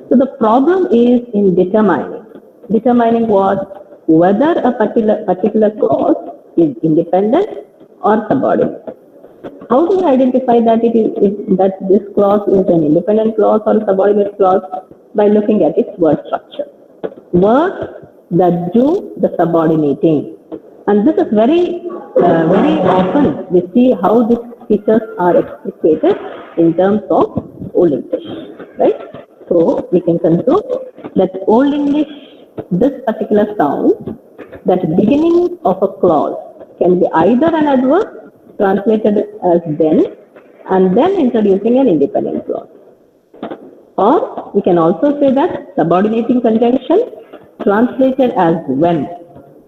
So the problem is in determining what, whether a particular clause is independent or subordinate. How do we identify that that this clause is an independent clause or a subordinate clause? By looking at its word structure. Words that do the subordinating. And this is very often we see how these features are explicated in terms of Old English, right? So we can conclude that Old English, this particular sound, that beginning of a clause can be either an adverb translated as then and then introducing an independent clause. Or we can also say that subordinating conjunction translated as when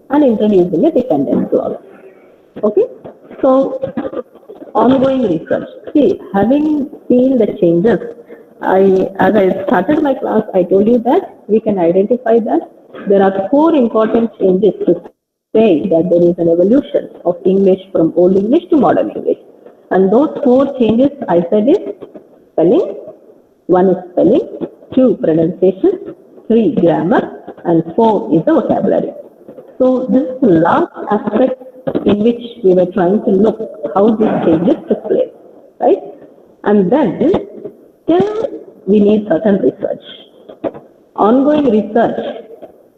and introducing a dependent clause. Okay, so ongoing research. See, having seen the changes, as I started my class, I told you that we can identify that there are 4 important changes to say that there is an evolution of English from Old English to Modern English. And those 4 changes I said is spelling, 1 is spelling, 2 pronunciation, 3 grammar, and 4 is the vocabulary. So this is the last aspect in which we were trying to look how these changes took place, right? And then still we need certain research. Ongoing research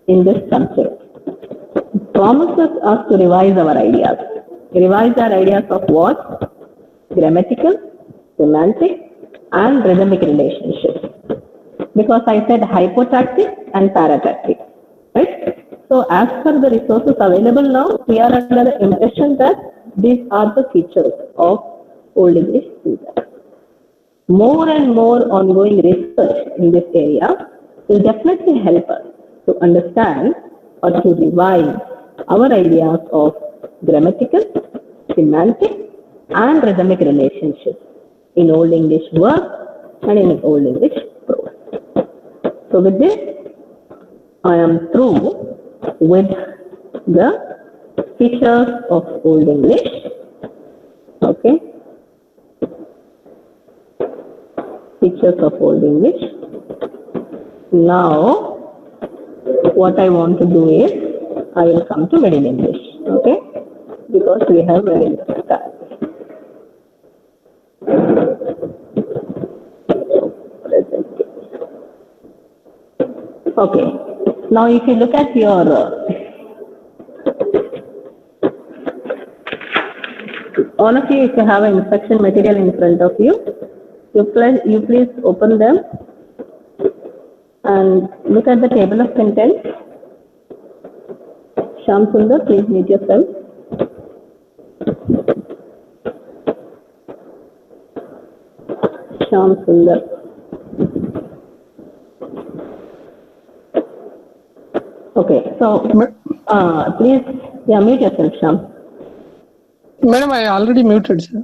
in this subject promises us to revise our ideas. Revise our ideas of what? Grammatical, semantic, and rhythmic relationships. Because I said hypotactic and paratactic, right? So as per the resources available now, we are under the impression that these are the features of Old English syntax. More and more ongoing research in this area will definitely help us to understand or to revise our ideas of grammatical, semantic, and rhythmic relationships in Old English work and in Old English prose. So with this, I am through with the features of Old English. Okay. Features of Old English. Now, what I want to do is, I will come to Middle English. Okay. Because we have very little time. Okay. Now, if you look at your all of you, if you have an instruction material in front of you, you please open them and look at the table of contents. Shyam Sundar, please mute yourself. Shyam Sundar. Okay, so please, mute yourself, Shyam. Madam, I already muted, sir.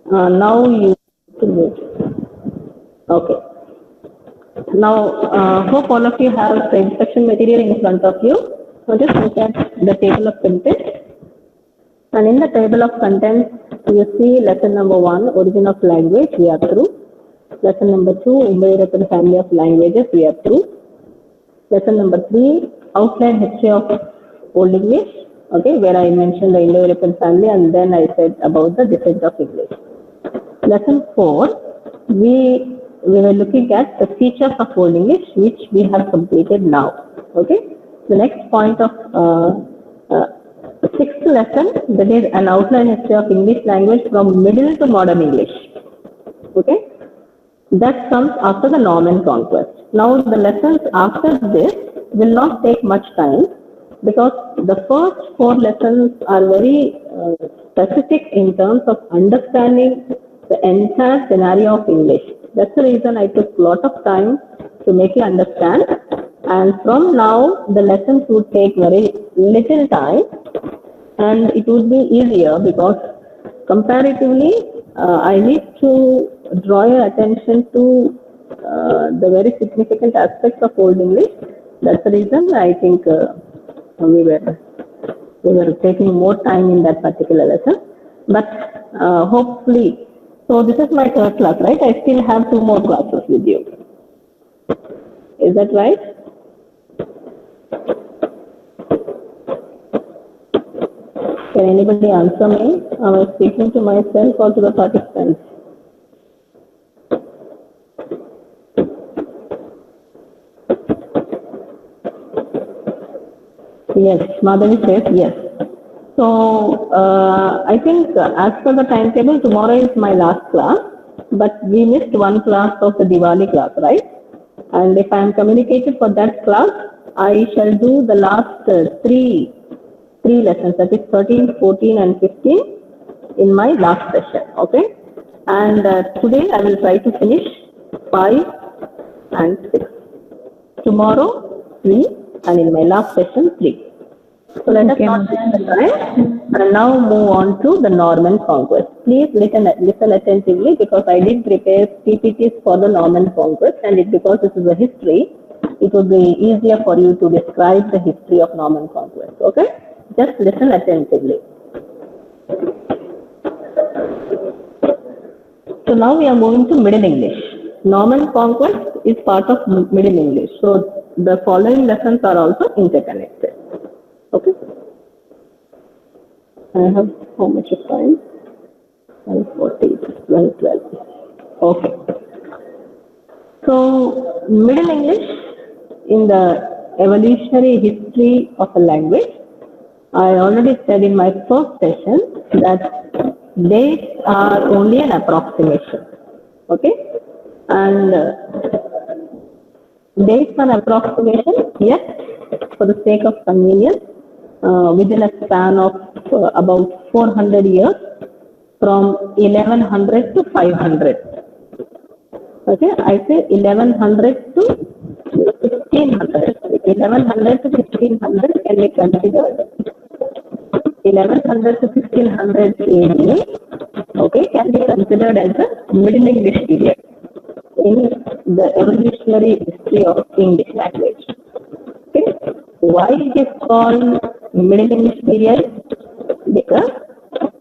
Now you mute. Okay. Now, hope all of you have the instruction material in front of you. So just look at the table of contents. And in the table of contents, you see lesson number 1, origin of language, we are through. Lesson number 2, Indo-European family of languages, we are through. Lesson number 3, outline history of Old English. okay, where I mentioned the Indo-European family and then I said about the descent of English. Lesson 4, we were looking at the features of Old English, which we have completed now. Okay. The next point of sixth lesson, that is an outline history of English language from middle to modern English. Okay. That comes after the Norman conquest. Now the lessons after this will not take much time because the first 4 lessons are very specific in terms of understanding the entire scenario of English. That's the reason I took a lot of time to make you understand. And from now, the lessons would take very little time and it would be easier because comparatively, I need to draw your attention to the very significant aspects of Old English. That's the reason I think we were taking more time in that particular lesson. But hopefully, so this is my third class, right? I still have 2 more classes with you. Is that right? Can anybody answer me? Am I speaking to myself or to the participants? Yes, Madhavi says yes. So, I think as per the timetable, tomorrow is my last class, but we missed 1 class of the Diwali class, right? And if I am communicated for that class, I shall do the last 3 lessons, that is 13, 14 and 15 in my last session, okay? And today I will try to finish 5 and 6. Tomorrow 3 and in my last session 3. So let us not waste the time and now move on to the Norman conquest. Please listen attentively because I did prepare PPTs for the Norman conquest and because this is a history, it would be easier for you to describe the history of Norman conquest, okay? Just listen attentively. So now we are moving to Middle English. Norman conquest is part of Middle English. So the following lessons are also interconnected. Okay. I have how much of time? 12:40, 12:12. Okay. So Middle English in the evolutionary history of a language, I already said in my first session that dates are only an approximation. Okay. And dates are approximation, yes, for the sake of convenience, within a span of about 400 years from 1100 to 500. Okay, I say 1100 to 1500. 1100 to 1500 can be considered. 1100 to 1500 AD, okay, can be considered as a Middle English period in the evolutionary history of English language. Okay. Why it is called Middle English period? Because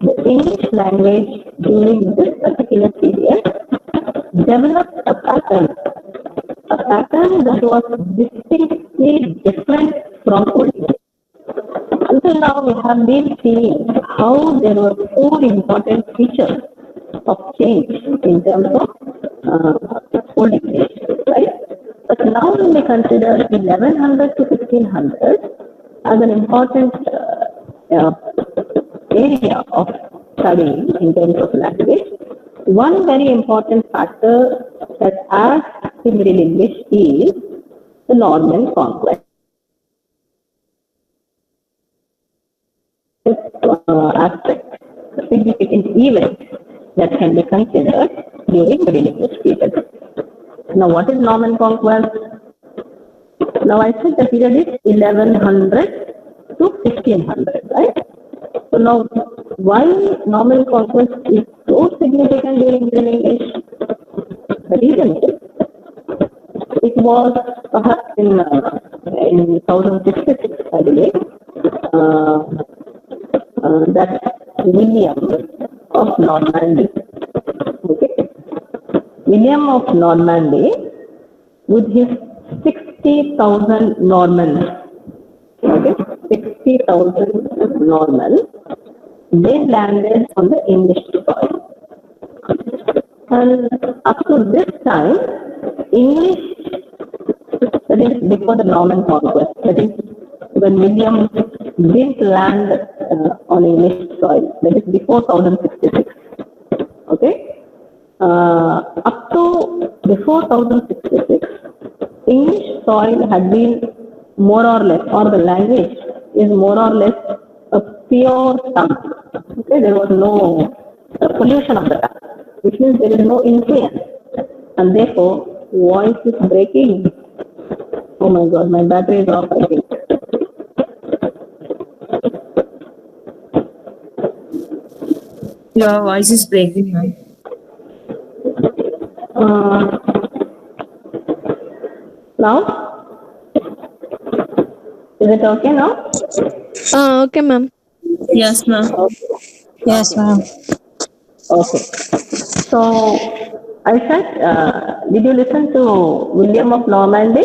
the English language during this particular period developed a pattern that was distinctly different from Old English. Until now, we have been seeing how there were 4 important features of change in terms of Old English, right? But now when we consider 1100 to 1500 as an important area of study in terms of language, one very important factor that adds to Middle English is the Norman conquest. Aspect, a significant event that can be considered during Middle English period. Now, what is Norman conquest? Now, I said the period is 1100 to 1500, right? So now, why Norman conquest is so significant during Middle English? The reason is it was perhaps in 1066, I believe, that William of Normandy. Okay. William of Normandy, with his 60,000 Normans, okay, 60,000 Norman, they landed on the English soil. And up to this time, English, that is before the Norman conquest, that is when William didn't land on English soil, that is before 1066. Okay? Up to before 1066, English soil had been more or less, or the language is more or less a pure tongue. Okay, there was no pollution of the tongue, which means there is no influence, and therefore voice is breaking. Oh my God, my battery is off, I think. Your voice is breaking, ma'am. Now, is it okay now? Okay, ma'am. Yes, ma'am. Okay. Yes, ma'am. Okay. So, I said, did you listen to William of Normandy?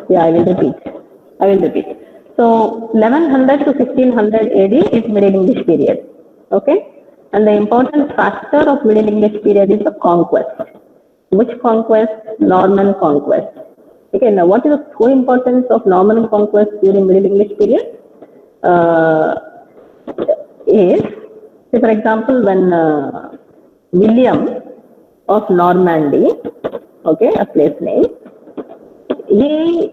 Yeah, I will repeat. So, 1100 to 1500 AD is Middle English period. Okay? And the important factor of Middle English period is the conquest. Which conquest? Norman conquest. Okay, now what is the true importance of Norman conquest during Middle English period? Is, say for example, when William of Normandy, okay, a place name, he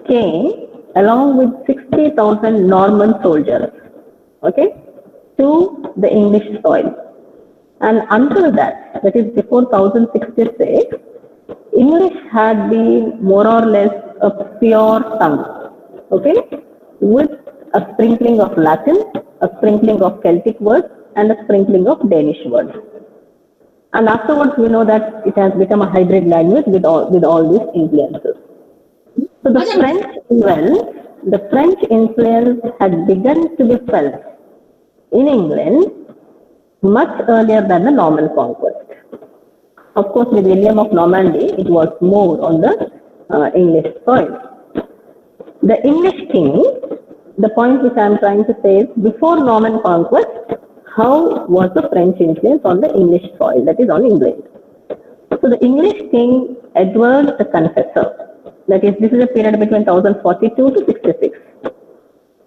came along with 60,000 Norman soldiers, okay, to the English soil. And until that is before 1066, English had been more or less a pure tongue, okay, with a sprinkling of Latin, a sprinkling of Celtic words, and a sprinkling of Danish words. And afterwards, we know that it has become a hybrid language with all these influences. So the French influence had begun to be felt in England much earlier than the Norman conquest. Of course, with William of Normandy, it was more on the English soil. The English king, the point which I am trying to say is, before Norman conquest, how was the French influence on the English soil, that is on England? So the English king, Edward the Confessor, that is, this is a period between 1042 to 66,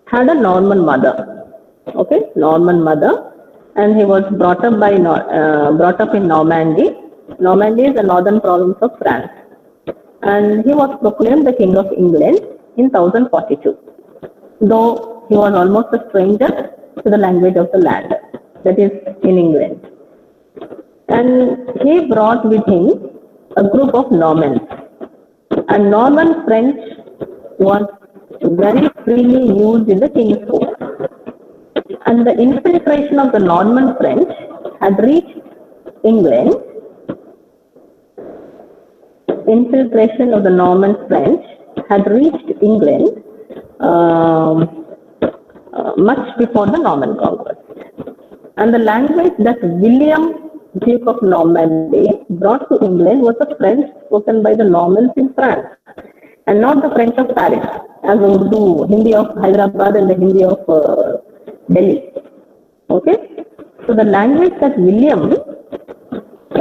had a Norman mother, okay, Norman mother, and he was brought up in Normandy. Normandy is the northern province of France, and he was proclaimed the King of England in 1042, though he was almost a stranger to the language of the land, that is in England. And he brought with him a group of Normans, and Norman French was very freely used in the king's court. And the infiltration of the Norman French had reached England. Infiltration of the Norman French had reached England much before the Norman conquest. And the language that William, Duke of Normandy, brought to England was the French spoken by the Normans in France, and not the French of Paris, as Urdu, Hindi of Hyderabad and the Hindi of Delhi. Okay? So the language that William,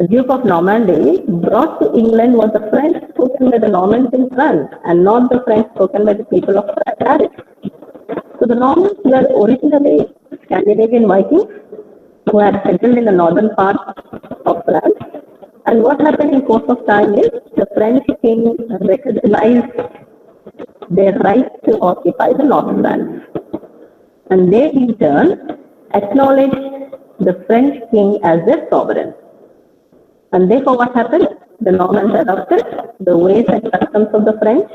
Duke of Normandy, brought to England was the French spoken by the Normans in France, and not the French spoken by the people of Paris. So the Normans were originally Scandinavian Vikings who had settled in the northern part of France. And what happened in course of time is the French king recognized their right to occupy the north France. And they in turn acknowledged the French king as their sovereign. And therefore what happened? The Normans adopted the ways and customs of the French,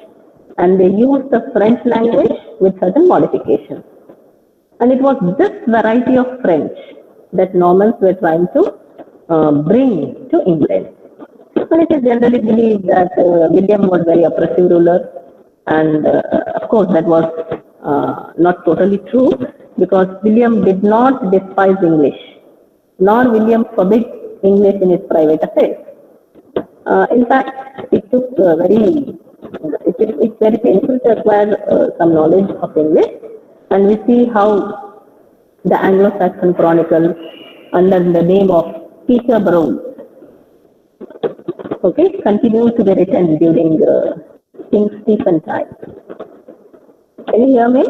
and they used the French language with certain modifications. And it was this variety of French that Normans were trying to bring to England. And it is generally believed that William was very oppressive ruler, and of course that was not totally true, because William did not despise English, nor William forbid English in his private affairs. In fact, it took very It's very painful to acquire some knowledge of English, and we see how the Anglo-Saxon Chronicle, under the name of Peterborough, okay, continued to be written during King Stephen time. Can you hear me?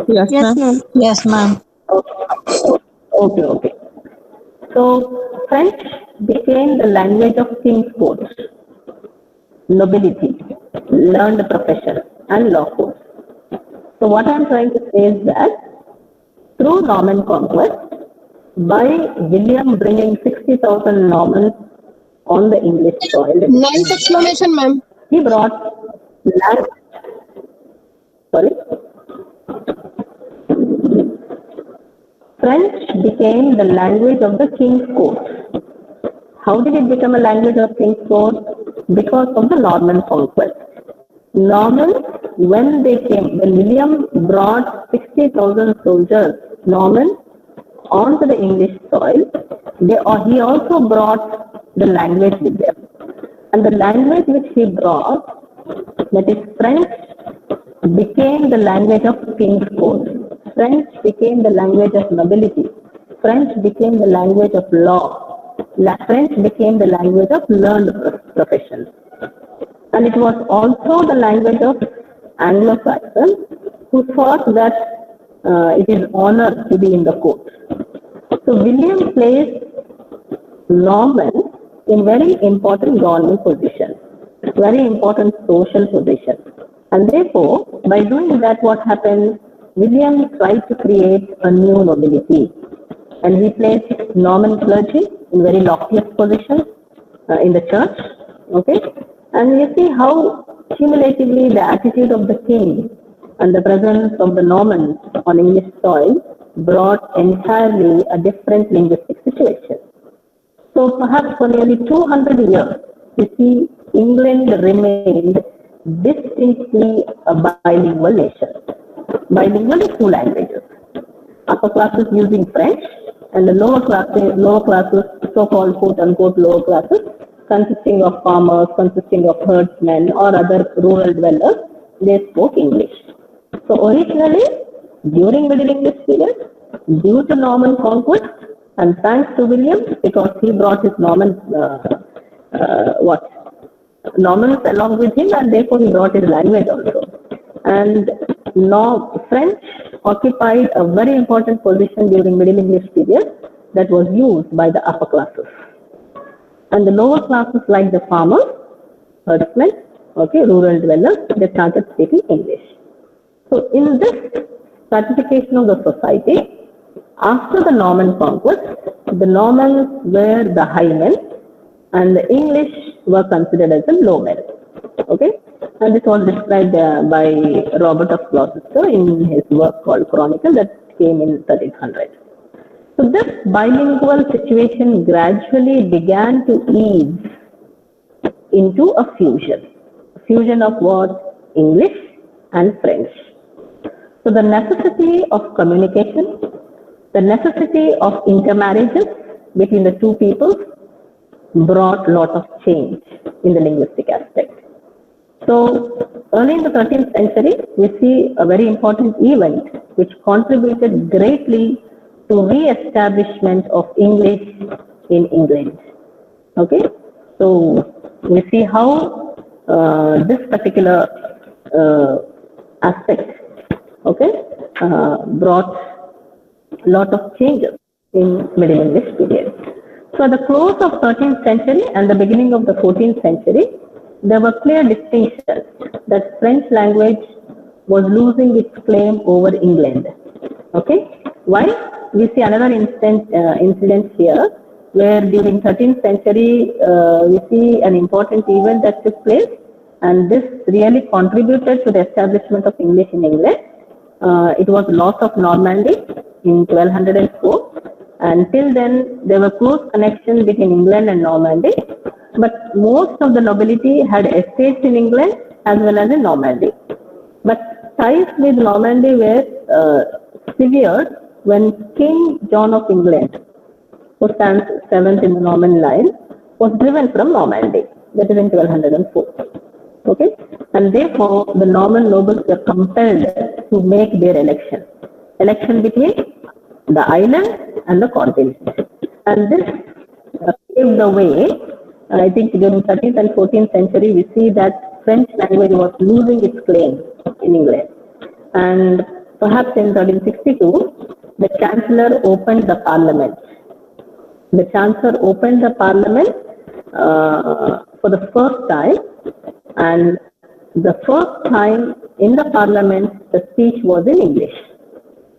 Yes, Yes, ma'am. ma'am. Yes, ma'am. Okay. So French became the language of king's courts, nobility, learned profession, and law courts. So what I'm trying to say is that through Norman conquest, by William bringing 60,000 Normans on the English soil, Nice explanation, ma'am. he brought land. Sorry. French became the language of the king's court. How did it become a language of king's court? Because of the Norman conquest. Normans, when William brought 60,000 soldiers, Normans, onto the English soil, he also brought the language with them. And the language which he brought, that is French, became the language of king's court. French became the language of nobility. French became the language of law. French became the language of learned professions. And it was also the language of Anglo-Saxons, who thought that it is honor to be in the court. So William placed Normans in very important government positions, very important social positions. And therefore, by doing that, what happened? William tried to create a new nobility. And he placed Norman clergy in very loftiest positions in the church. Okay? And you see how cumulatively the attitude of the king and the presence of the Normans on English soil brought entirely a different linguistic situation. So perhaps for nearly 200 years, you see, England remained distinctly a bilingual nation. Bilingual is two languages. Upper classes using French, and the lower classes, so-called quote-unquote lower classes, consisting of farmers, consisting of herdsmen or other rural dwellers, they spoke English. So originally, during Middle English period, due to Norman conquest, and thanks to William, because he brought his Normans along with him, and therefore he brought his language also. And French occupied a very important position during Middle English period that was used by the upper classes. And the lower classes, like the farmers, herdsmen, okay, rural dwellers, they started speaking English. So in this stratification of the society, after the Norman conquest, the Normans were the high men and the English were considered as the low men. Okay? And this was described by Robert of Gloucester in his work called Chronicle that came in 1300. So this bilingual situation gradually began to ease into a fusion of what? English and French. So the necessity of communication, the necessity of intermarriages between the two peoples brought a lot of change in the linguistic aspect. So early in the 13th century, we see a very important event which contributed greatly to re-establishment of English in England. Okay, so we see how this particular aspect, okay, brought a lot of changes in Middle English period. So at the close of 13th century and the beginning of the 14th century, there were clear distinctions that French language was losing its claim over England. Okay, why? We see another incident here, where during 13th century we see an important event that took place, and this really contributed to the establishment of English in England. It was loss of Normandy in 1204, and till then there were close connections between England and Normandy, but most of the nobility had estates in England as well as in Normandy. But ties with Normandy were severed when King John of England, who stands 7th in the Norman line, was driven from Normandy. that is in 1204. Okay, and therefore the Norman nobles were compelled to make their election between the island and the continent, and this paved the way. I think during 13th and 14th century, we see that French language was losing its claim in England, and perhaps in 1362, the Chancellor opened the Parliament. The Chancellor opened the Parliament for the first time, and the first time in the Parliament, the speech was in English.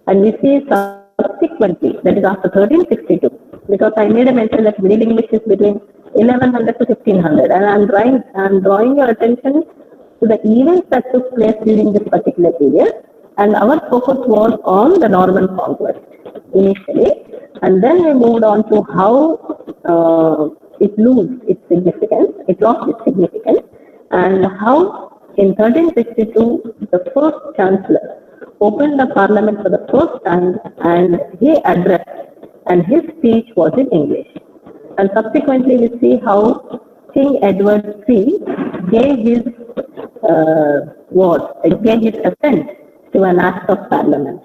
And we see subsequently, that is after 1362, because I made a mention that Middle English is between 1100 to 1500, and I'm drawing your attention to the events that took place during this particular period, and our focus was on the Norman conquest initially, and then we moved on to how it lost its significance, and how in 1362 the first Chancellor opened the Parliament for the first time, and he addressed, and his speech was in English. And subsequently we see how King Edward III gave his assent to an Act of Parliament.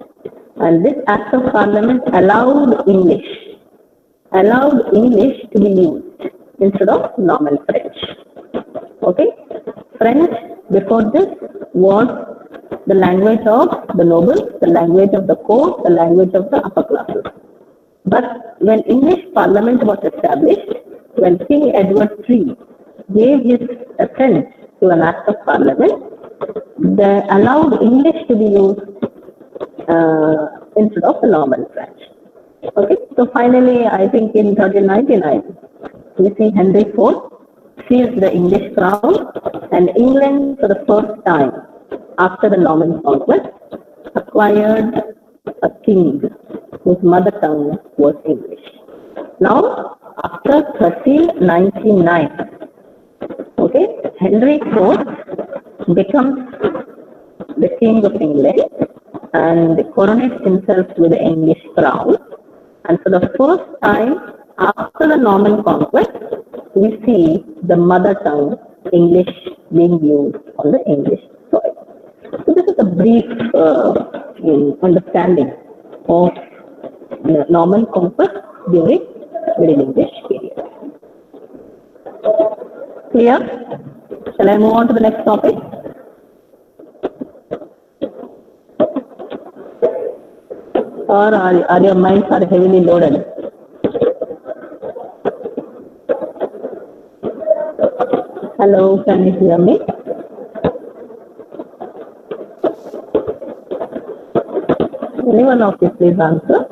And this Act of Parliament allowed English to be used instead of Norman French. Okay? French before this was the language of the nobles, the language of the court, the language of the upper classes. But when English Parliament was established, when King Edward III gave his assent to an Act of Parliament, they allowed English to be used instead of the Norman French. Okay, so finally, I think in 1399, we see Henry IV seized the English crown, and England, for the first time after the Norman conquest, acquired a king whose mother tongue was English. Now, after 1399, okay, Henry IV becomes the King of England and coronates himself with the English crown. And for the first time after the Norman conquest, we see the mother tongue English being used on the English soil. So this is a brief understanding of the Norman conquest during Middle English period. Clear? Shall I move on to the next topic? Or are your minds are heavily loaded? Hello, can you hear me? Anyone of you please answer?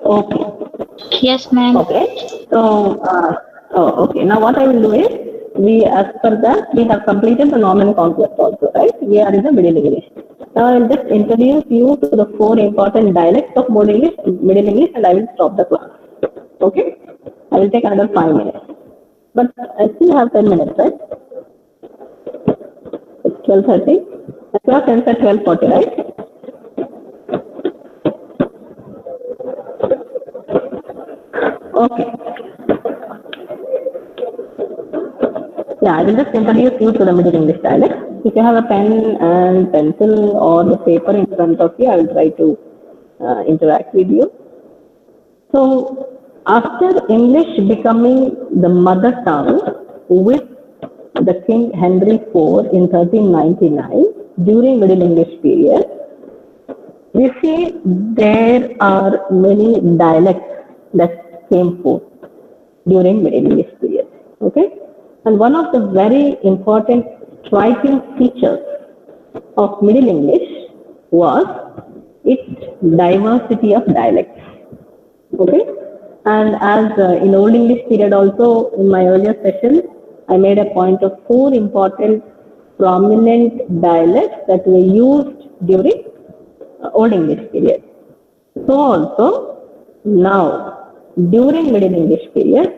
Okay. Yes, ma'am. Okay. So, okay. Now what I will do is, as per that, we have completed the Norman conquest also, right? We are in the Middle English. Now I will just introduce you to the 4 important dialects of Middle English, and I will stop the class. Okay? I will take another 5 minutes. But I still have 10 minutes, right? It's 12:30. The class ends at 12:40, right? Okay. Yeah, I will just introduce you to the Middle English dialect. If you have a pen and pencil or the paper in front of you, I will try to interact with you. So, after English becoming the mother tongue with the King Henry IV in 1399, during Middle English period, we see there are many dialects that came forth during Middle English period. Okay? And one of the very important striking features of Middle English was its diversity of dialects. Okay? And as in Old English period also, in my earlier session, I made a point of 4 important prominent dialects that were used during Old English period. So also, now, during Middle English period,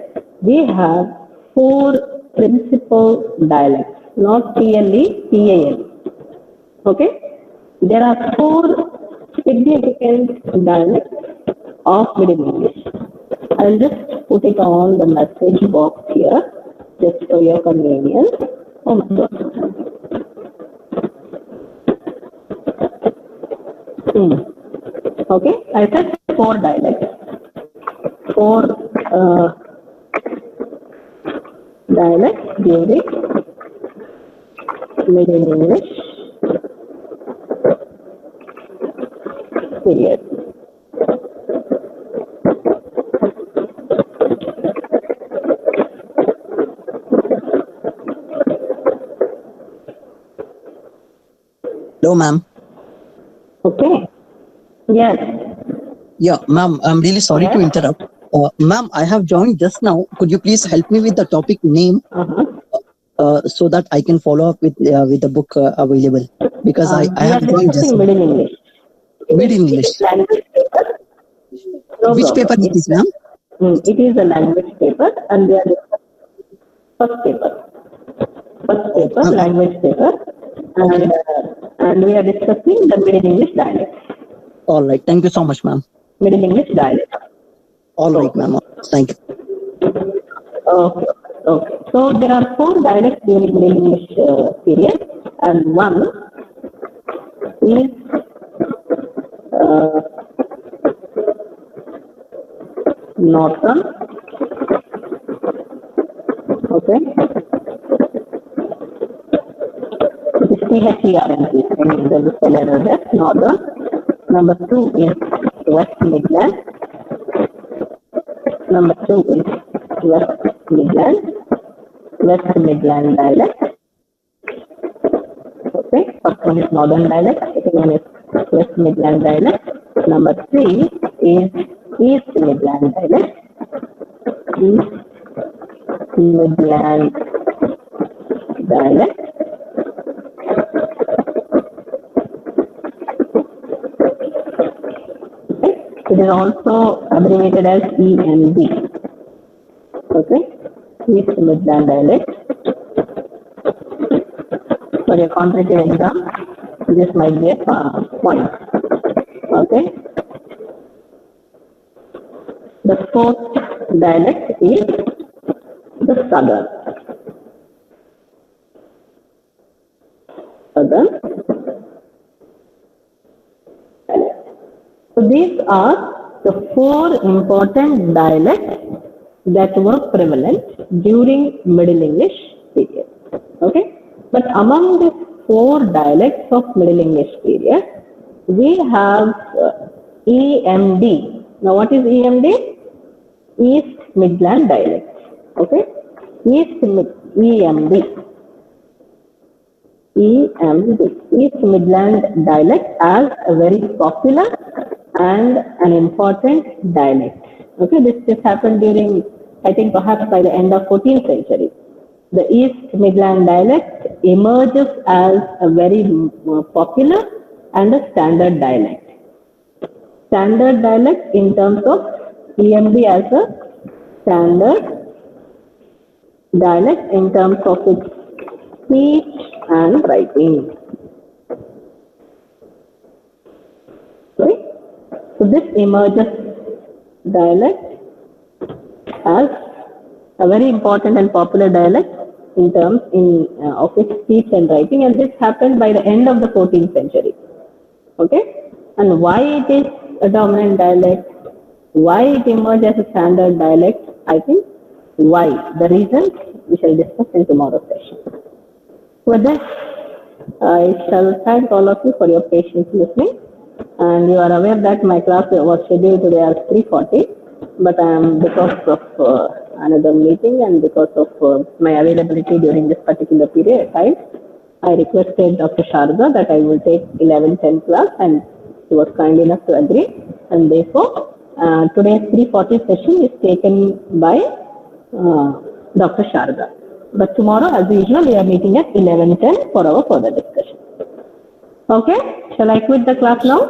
we have 4 principal dialects, not PLE, PAL. Okay? There are 4 significant dialects of Middle English. I'll just put it on the message box here, just for your convenience. Oh my God. Okay, I said 4 dialects. 4 dialects during Middle English period. Hello, ma'am. Okay. Yes. Yeah, ma'am, I'm really sorry to Yes. interrupt. Ma'am, I have joined just now. Could you please help me with the topic name so that I can follow up with the book available? Because I We are have joined just discussing now. Middle English. Mid English. Language paper. No Which problem. paper it is, ma'am? It is a language paper, and we are discussing first paper. First paper, ma'am. language paper, and we are discussing the Middle English dialect. All right. Thank you so much, ma'am. Middle English dialect. All right, ma'am. Thank you. Okay. Okay. So there are 4 dialects during Middle English period, and one is Northern. Okay. CHERN. There is a letter there. Northern. Number 2 is West Midland. Number 2 is West Midland. West Midland dialect. Okay. First one is Northern dialect. Second one is West Midland dialect. Number 3 is East Midland dialect. East Midland dialect. It is also abbreviated as EMD. Okay, East Midland dialect. For your competitive exam, this might be a point. Okay. The 4th dialect is the Southern. Southern. So these are the 4 important dialects that were prevalent during Middle English period. Okay, but among the 4 dialects of Middle English period, we have EMD. Now, what is EMD? East Midland dialect. Okay, EMD. East Midland dialect as a very popular and an important dialect. Okay, this happened during, I think, perhaps by the end of 14th century. The East Midland dialect emerges as a very popular and a standard dialect. Standard dialect in terms of EMD as a standard dialect in terms of its speech and writing. Okay. So this emerges dialect as a very important and popular dialect in terms of its speech and writing, and this happened by the end of the 14th century. Okay, and why it is a dominant dialect, why it emerged as a standard dialect, I think why, the reasons we shall discuss in tomorrow's session. With this, I shall thank all of you for your patience listening. And you are aware that my class was scheduled today at 3:40, but I am, because of another meeting and because of my availability during this particular period time, I requested Dr. Sharda that I will take 11:10 class, and she was kind enough to agree. And therefore, today's 3:40 session is taken by Dr. Sharda. But tomorrow, as usual, we are meeting at 11:10 for our further discussion. Okay, shall I quit the class now?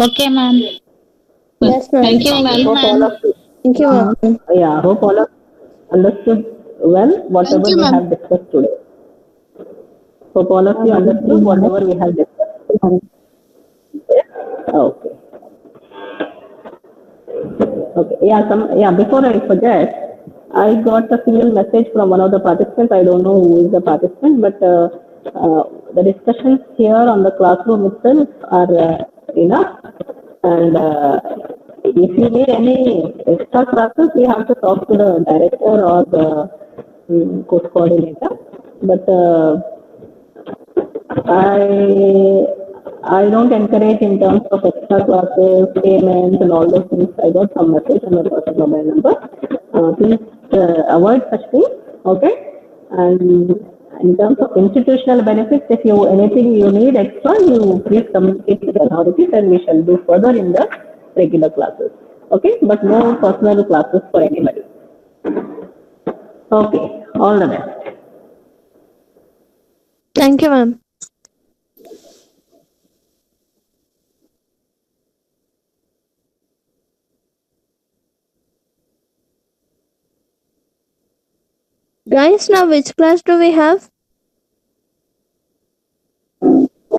Okay, ma'am. Yes, ma'am. Thank you, Hope all ma'am. of you, Thank you, ma'am. yeah, hope all of you understood well whatever Thank you, we ma'am. have discussed today. Hope all of you understood whatever we have discussed. Okay. Okay. Yeah. Before I forget, I got a single message from one of the participants. I don't know who is the participant, but the discussions here on the classroom itself are enough. And if you need any extra classes, you have to talk to the director or the course coordinator. But I don't encourage in terms of extra classes, payments, and all those things. I got some message on the personal mobile number. Please avoid such things, okay? And in terms of institutional benefits, if you anything you need extra, you please communicate with the authorities, and we shall do further in the regular classes, okay? But no personal classes for anybody. Okay, all the best. Thank you, ma'am. Guys, now which class do we have?